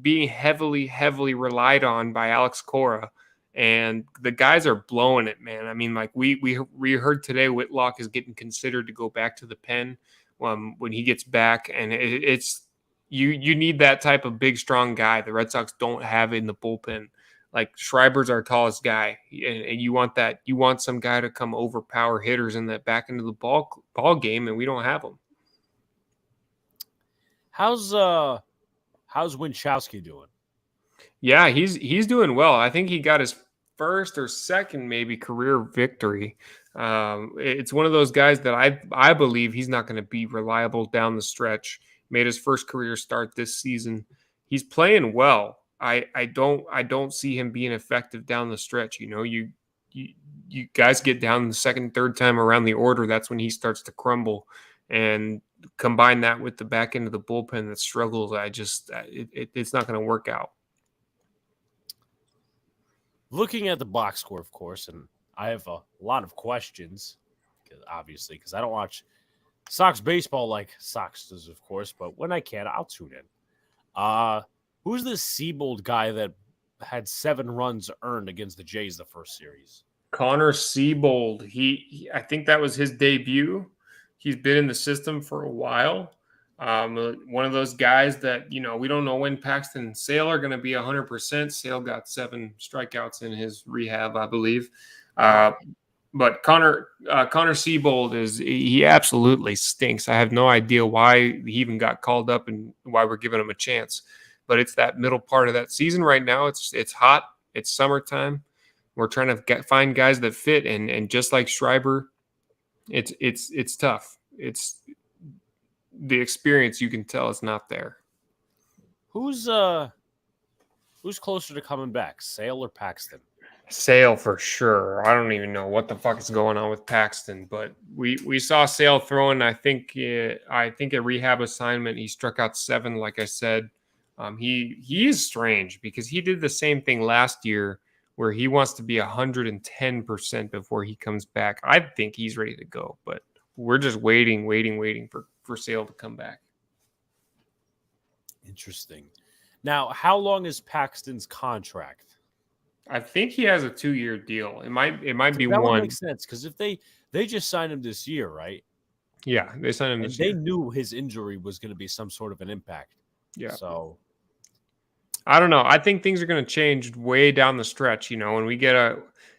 being heavily relied on by Alex Cora, and the guys are blowing it, man. I mean, like we heard today, Whitlock is getting considered to go back to the pen when he gets back, and it's you need that type of big, strong guy. The Red Sox don't have in the bullpen. Like Schreiber's our tallest guy, and you want that. You want some guy to come overpower hitters in that back into the ball game, and we don't have them. How's Winchowski doing? Yeah, he's doing well. I think he got his first or second maybe career victory. It's one of those guys that I believe he's not going to be reliable down the stretch. Made his first career start this season. He's playing well. I don't see him being effective down the stretch. You know, you guys get down the second, third time around the order, that's when he starts to crumble. And combine that with the back end of the bullpen that struggles, it's not going to work out. Looking at the box score, of course, and I have a lot of questions, obviously, because I don't watch Sox baseball like Sox does, of course, but when I can, I'll tune in. Who's this Siebold guy that had 7 runs earned against the Jays the first series? Connor Siebold. He I think that was his debut. He's been in the system for a while. One of those guys that, you know, we don't know when Paxton and Sale are going to be 100%. Sale got 7 strikeouts in his rehab, I believe. But Connor Siebold he absolutely stinks. I have no idea why he even got called up and why we're giving him a chance. But it's that middle part of that season right now. It's hot. It's summertime. We're trying to find guys that fit, and just like Schreiber, it's tough. It's the experience, you can tell it's not there. Who's closer to coming back, Sale or Paxton? Sale for sure. I don't even know what the fuck is going on with Paxton, but we saw Sale throwing. I think a rehab assignment. He struck out 7, like I said. He is strange because he did the same thing last year where he wants to be 110% before he comes back. I think he's ready to go, but we're just waiting for Sale to come back. Interesting. Now, how long is Paxton's contract? I think he has a 2-year deal. It might be that 1. Would make sense because if they just signed him this year, right? Yeah, they signed him this year. They knew his injury was going to be some sort of an impact. Yeah. So I don't know. I think things are going to change way down the stretch. You know, when we get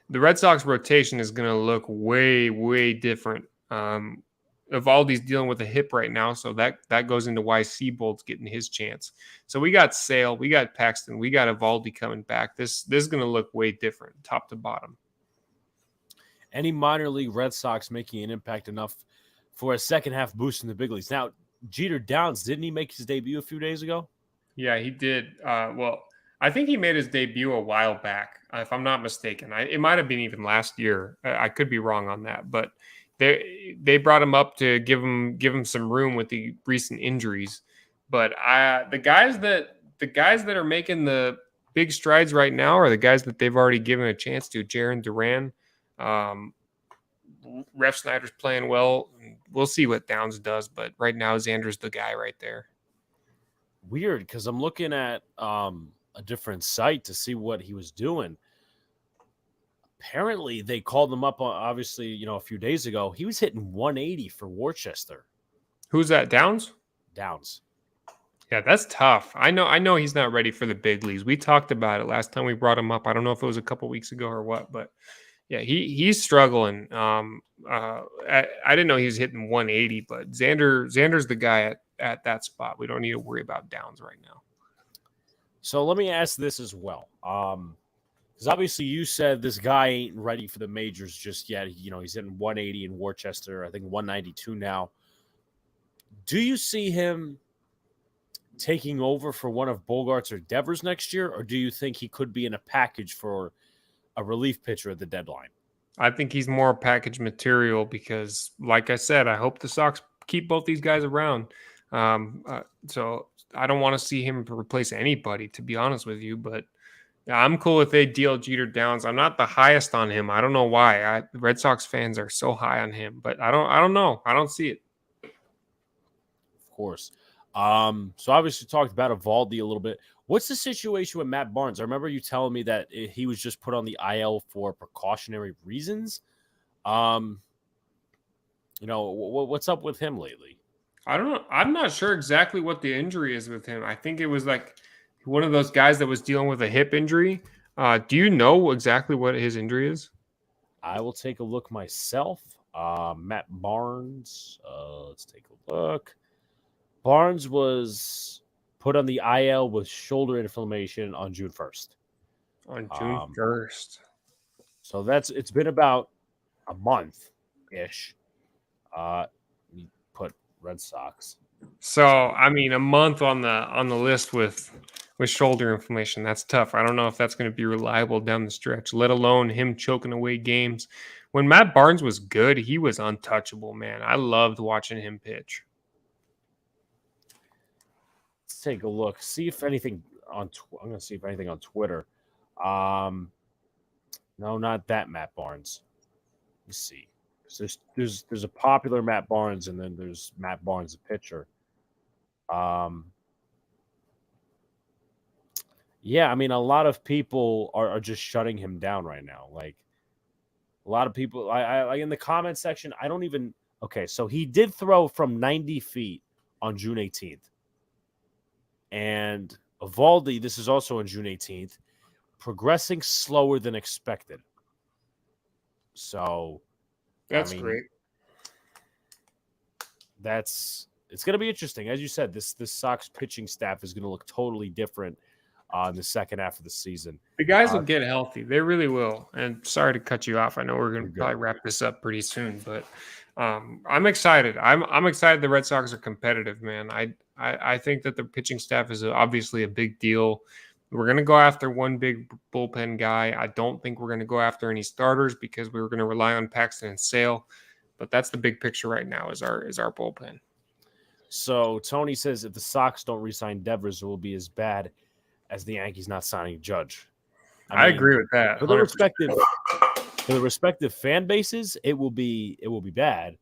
the Red Sox rotation is going to look way, way different. Evaldi's dealing with a hip right now, so that goes into why Siebold's getting his chance. So we got Sale, we got Paxton, we got Evaldi coming back. This is going to look way different, top to bottom. Any minor league Red Sox making an impact enough for a second half boost in the big leagues? Now, Jeter Downs, didn't he make his debut a few days ago? Yeah, he did. Well, I think he made his debut a while back, if I'm not mistaken. It might have been even last year. I could be wrong on that, but they brought him up to give him some room with the recent injuries. But the guys that are making the big strides right now are the guys that they've already given a chance to. Jarren Duran, Ref Snyder's playing well. We'll see what Downs does, but right now Xander's the guy right there. Weird, because I'm looking at a different site to see what he was doing. Apparently, they called him up, obviously, a few days ago. He was hitting 180 for Worcester. Who's that, Downs? Downs. Yeah, that's tough. I know he's not ready for the big leagues. We talked about it last time we brought him up. I don't know if it was a couple weeks ago or what, but yeah, he's struggling. I didn't know he was hitting 180, but Xander's the guy at that spot. We don't need to worry about Downs right now. So let me ask this as well. Because obviously you said this guy ain't ready for the majors just yet. He's hitting 180 in Worcester, I think 192 now. Do you see him taking over for one of Bogarts or Devers next year, or do you think he could be in a package for a relief pitcher at the deadline? I think he's more package material because, like I said, I hope the Sox keep both these guys around. So I don't want to see him replace anybody, to be honest with you, but I'm cool if they deal Jeter Downs. I'm not the highest on him. I don't know why. Red Sox fans are so high on him, but I don't know. I don't see it. Of course. So obviously talked about Evaldi a little bit. What's the situation with Matt Barnes? I remember you telling me that he was just put on the IL for precautionary reasons. What's up with him lately? I don't know. I'm not sure exactly what the injury is with him. I think it was like one of those guys that was dealing with a hip injury. Do you know exactly what his injury is? I will take a look myself. Matt Barnes. Let's take a look. Barnes was put on the IL with shoulder inflammation on June 1st. On June 1st. So it's been about a month-ish. We put Red Sox. So I mean, a month on the list with shoulder inflammation. That's tough. I don't know if that's going to be reliable down the stretch, let alone him choking away games. When Matt Barnes was good, he was untouchable, man. I loved watching him pitch. Let's take a look. See if anything on. I'm going to see if anything on Twitter. No, not that Matt Barnes. Let's see. There's a popular Matt Barnes, and then there's Matt Barnes, the pitcher. Yeah, I mean, a lot of people are just shutting him down right now. Like, a lot of people, I in the comment section, I don't even. Okay, so he did throw from 90 feet on June 18th, and Evaldi, this is also on June 18th, progressing slower than expected. So. That's great. It's going to be interesting. As you said, this Sox pitching staff is going to look totally different in the second half of the season. The guys will get healthy. They really will. And sorry to cut you off. I know we're going to probably wrap this up pretty soon, but I'm excited. I'm excited the Red Sox are competitive, man. I think that the pitching staff is obviously a big deal. We're going to go after one big bullpen guy. I don't think we're going to go after any starters because we were going to rely on Paxton and Sale. But that's the big picture right now is our bullpen. So Tony says if the Sox don't re-sign Devers, it will be as bad as the Yankees not signing Judge. I agree with that. For the respective fan bases, it will be bad,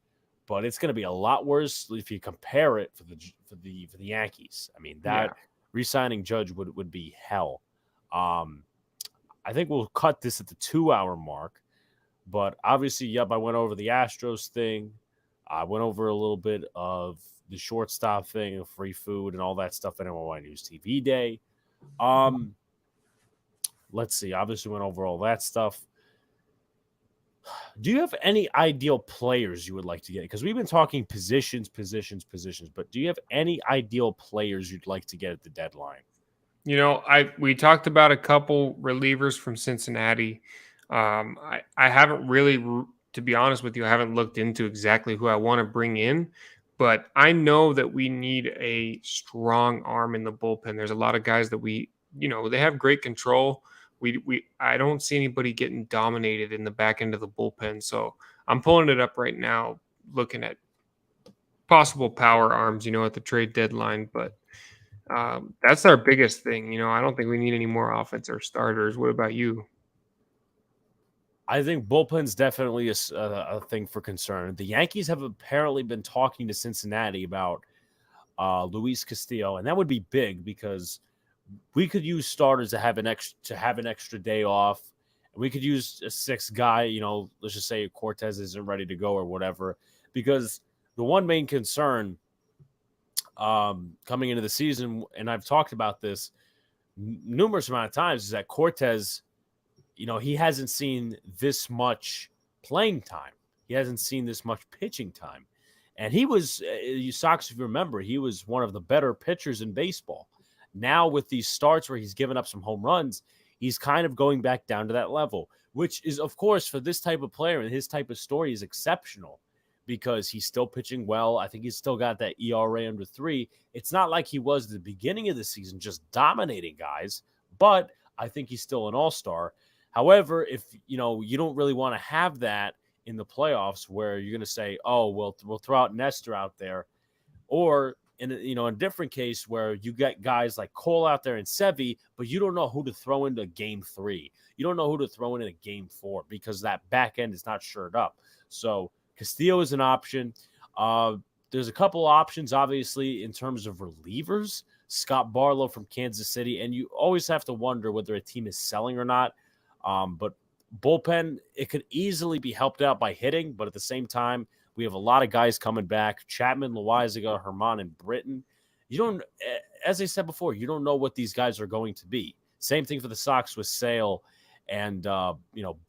but it's going to be a lot worse if you compare it for the Yankees. I mean that re-signing Judge would be hell. I think we'll cut this at the 2-hour mark. But obviously, I went over the Astros thing. I went over a little bit of the shortstop thing of free food and all that stuff at NYYNews-TV Day. Let's see. Obviously, went over all that stuff. Do you have any ideal players you would like to get? Because we've been talking positions. But do you have any ideal players you'd like to get at the deadline? You know, we talked about a couple relievers from Cincinnati. I haven't really, to be honest with you, I haven't looked into exactly who I want to bring in, but I know that we need a strong arm in the bullpen. There's a lot of guys that they have great control. I don't see anybody getting dominated in the back end of the bullpen. So I'm pulling it up right now, looking at possible power arms, at the trade deadline, but that's our biggest thing. I don't think we need any more offense or starters. What about you? I think bullpen's definitely a thing for concern. The Yankees have apparently been talking to Cincinnati about Luis Castillo, and that would be big because we could use starters to have an extra day off. We could use a sixth guy. Let's just say Cortez isn't ready to go or whatever. Because the one main concern coming into the season, and I've talked about this numerous amount of times, is that Cortez. He hasn't seen this much playing time. He hasn't seen this much pitching time. And he was, Sox, if you remember, he was one of the better pitchers in baseball. Now with these starts where he's given up some home runs, he's kind of going back down to that level, which is, of course, for this type of player and his type of story is exceptional because he's still pitching well. I think he's still got that ERA under 3. It's not like he was at the beginning of the season just dominating guys, but I think he's still an all-star. However, if you don't really want to have that in the playoffs where you're going to say, oh, well, we'll throw out Nestor out there, or in a different case where you get guys like Cole out there and Sevy, but you don't know who to throw into game 3. You don't know who to throw in a game 4 because that back end is not shored up. So Castillo is an option. The there's a couple options, obviously, in terms of relievers. Scott Barlow from Kansas City, and you always have to wonder whether a team is selling or not. But bullpen, it could easily be helped out by hitting, but at the same time, we have a lot of guys coming back. Chapman, Loizaga, Herman, and Britton. You don't, as I said before, you don't know what these guys are going to be. Same thing for the Sox with Sale and,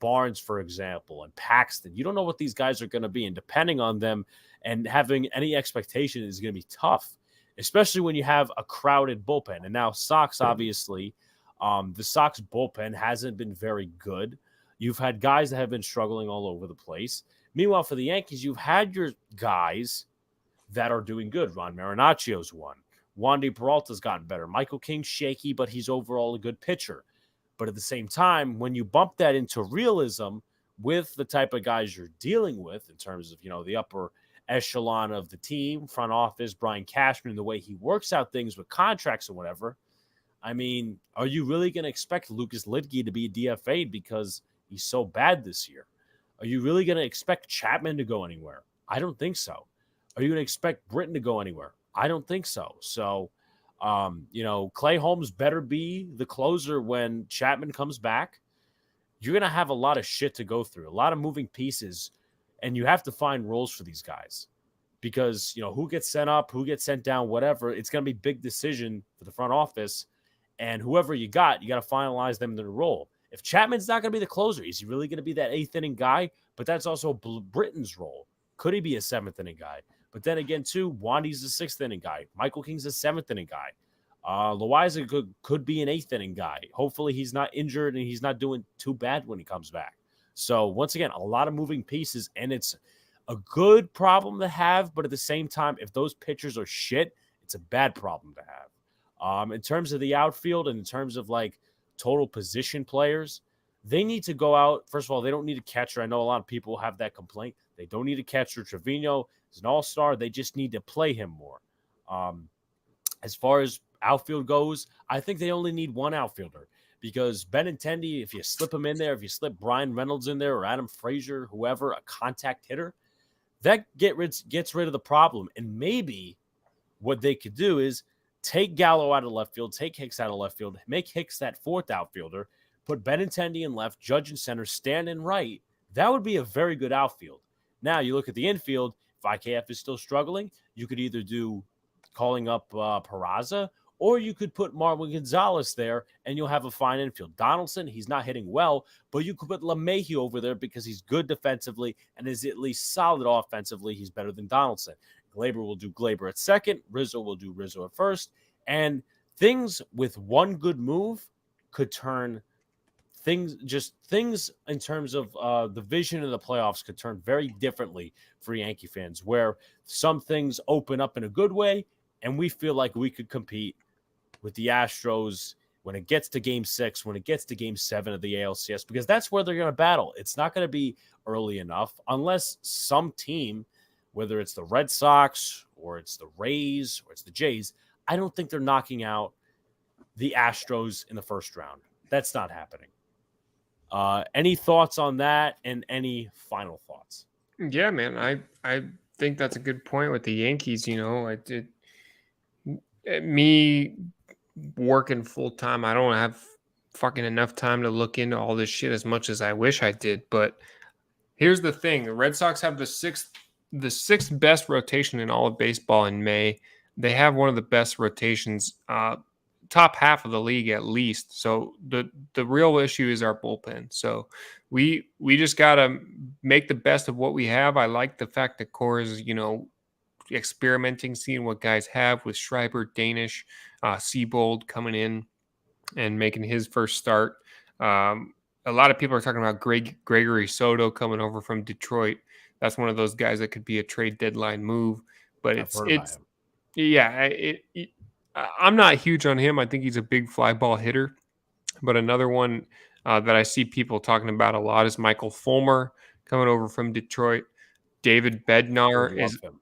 Barnes, for example, and Paxton. You don't know what these guys are going to be, and depending on them and having any expectation is going to be tough, especially when you have a crowded bullpen. And now Sox, obviously, the Sox bullpen hasn't been very good. You've had guys that have been struggling all over the place. Meanwhile, for the Yankees, you've had your guys that are doing good. Ron Marinaccio's one. Wandy Peralta's gotten better. Michael King's shaky, but he's overall a good pitcher. But at the same time, when you bump that into realism with the type of guys you're dealing with in terms of, the upper echelon of the team, front office, Brian Cashman, the way he works out things with contracts or whatever, I mean, are you really going to expect Lucas Lidke to be DFA'd because he's so bad this year? Are you really going to expect Chapman to go anywhere? I don't think so. Are you going to expect Britton to go anywhere? I don't think so. So, Clay Holmes better be the closer when Chapman comes back. You're going to have a lot of shit to go through, a lot of moving pieces, and you have to find roles for these guys because, who gets sent up, who gets sent down, whatever. It's going to be a big decision for the front office, and whoever you got to finalize them in their role. If Chapman's not going to be the closer, is he really going to be that 8th inning guy? But that's also Britton's role. Could he be a 7th inning guy? But then again, too, Wandy's a 6th inning guy. Michael King's a 7th inning guy. Loizaga could be an 8th inning guy. Hopefully he's not injured and he's not doing too bad when he comes back. So once again, a lot of moving pieces, and it's a good problem to have. But at the same time, if those pitchers are shit, it's a bad problem to have. In terms of the outfield and in terms of total position players, they need to go out. First of all, they don't need a catcher. I know a lot of people have that complaint. They don't need a catcher. Trevino is an all-star. They just need to play him more. As far as outfield goes, I think they only need one outfielder because Benintendi, if you slip him in there, if you slip Brian Reynolds in there or Adam Frazier, whoever, a contact hitter, that gets rid of the problem. And maybe what they could do is take Gallo out of left field, take Hicks out of left field, make Hicks that 4th outfielder, put Benintendi in left, Judge in center, Stan in right. That would be a very good outfield. Now, you look at the infield, if IKF is still struggling, you could either do calling up Peraza, or you could put Marwin Gonzalez there, and you'll have a fine infield. Donaldson, he's not hitting well, but you could put LeMahieu over there because he's good defensively and is at least solid offensively. He's better than Donaldson. Glaber will do Glaber at second. Rizzo will do Rizzo at first. And things with one good move could turn things in terms of the vision of the playoffs could turn very differently for Yankee fans, where some things open up in a good way, and we feel like we could compete with the Astros when it gets to Game 6, when it gets to Game 7 of the ALCS, because that's where they're going to battle. It's not going to be early enough unless some team, whether it's the Red Sox or it's the Rays or it's the Jays, I don't think they're knocking out the Astros in the first round. That's not happening. Any thoughts on that and any final thoughts? Yeah, man, I think that's a good point with the Yankees. Me working full time, I don't have fucking enough time to look into all this shit as much as I wish I did. But here's the thing: the Red Sox have the sixth best rotation in all of baseball in May. They have one of the best rotations, top half of the league at least. So the real issue is our bullpen. So we just gotta make the best of what we have. I like the fact that Core is, experimenting, seeing what guys have with Schreiber, Danish, Seabold coming in and making his first start. A lot of people are talking about Gregory Soto coming over from Detroit. That's one of those guys that could be a trade deadline move. But I'm not huge on him. I think he's a big fly ball hitter. But another one that I see people talking about a lot is Michael Fulmer coming over from Detroit. David Bednar is him.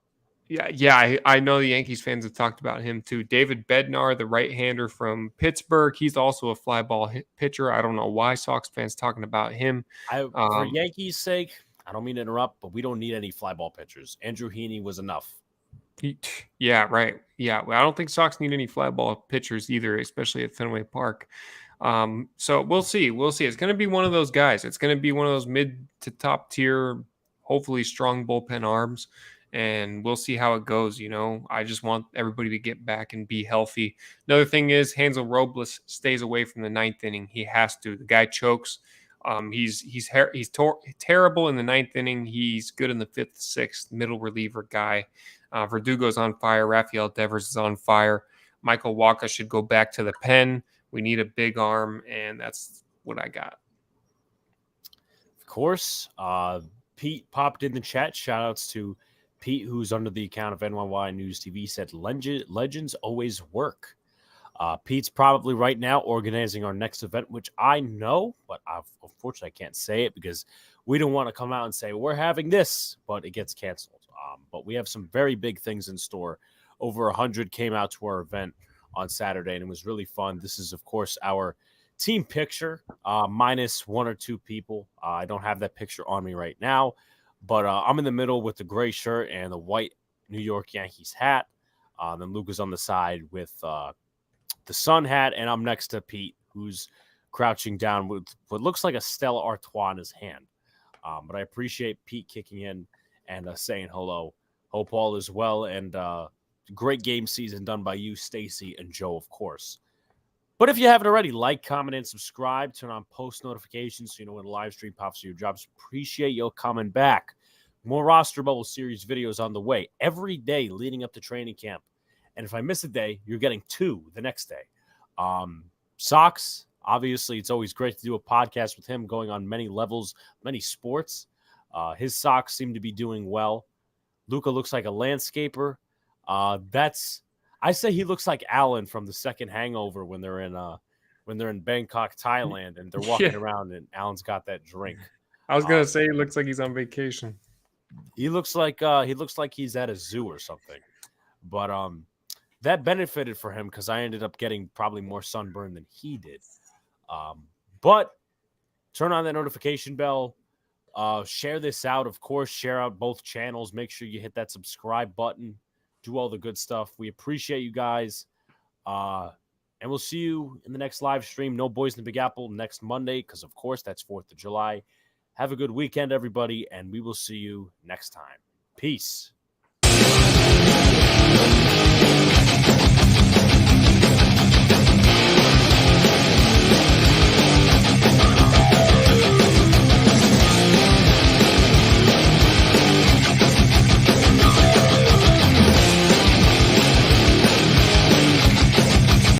I know the Yankees fans have talked about him too. David Bednar, the right-hander from Pittsburgh, he's also a fly ball pitcher. I don't know why Sox fans talking about him. For Yankees' sake, I don't mean to interrupt, but we don't need any fly ball pitchers. Andrew Heaney was enough. Yeah, right. Yeah, well, I don't think Sox need any fly ball pitchers either, especially at Fenway Park. So we'll see. We'll see. It's going to be one of those guys. It's going to be one of those mid to top tier, hopefully strong bullpen arms, and we'll see how it goes. I just want everybody to get back and be healthy. Another thing is Hansel Robles stays away from the ninth inning. He has to. The guy chokes. He's terrible in the ninth inning. He's good in the fifth, sixth, middle reliever guy. Verdugo's on fire. Rafael Devers is on fire. Michael Wacha should go back to the pen. We need a big arm, and that's what I got. Of course, Pete popped in the chat. Shout outs to Pete, who's under the account of NYYNews-TV, said legends always work. Pete's probably right now organizing our next event, which I know, but unfortunately I can't say it because we don't want to come out and say we're having this, but it gets canceled. But we have some very big things in store. Over 100 came out to our event on Saturday, and it was really fun. This is, of course, our team picture, minus one or two people. I don't have that picture on me right now, but I'm in the middle with the gray shirt and the white New York Yankees hat. Then Luke is on the side with the sun hat, and I'm next to Pete, who's crouching down with what looks like a Stella Artois in his hand. But I appreciate Pete kicking in and saying hello. Hope all is well, and great game season done by you, Stacy, and Joe, of course. But if you haven't already, like, comment, and subscribe. Turn on post notifications so you know when a live stream pops to your jobs. Appreciate you coming back. More Roster Bubble Series videos on the way every day leading up to training camp. And if I miss a day, you're getting 2 the next day. Sox, obviously, it's always great to do a podcast with him going on many levels, many sports. His Sox seem to be doing well. Luka looks like a landscaper. I say he looks like Alan from the second Hangover when they're in Bangkok, Thailand, and they're walking around and Alan's got that drink. I was gonna say he looks like he's on vacation. He looks like he's at a zoo or something. But that benefited for him because I ended up getting probably more sunburn than he did. But turn on that notification bell. Share this out, of course. Share out both channels. Make sure you hit that subscribe button. Do all the good stuff. We appreciate you guys. And we'll see you in the next live stream. No Boys in the Big Apple next Monday because, of course, that's 4th of July. Have a good weekend, everybody, and we will see you next time. Peace.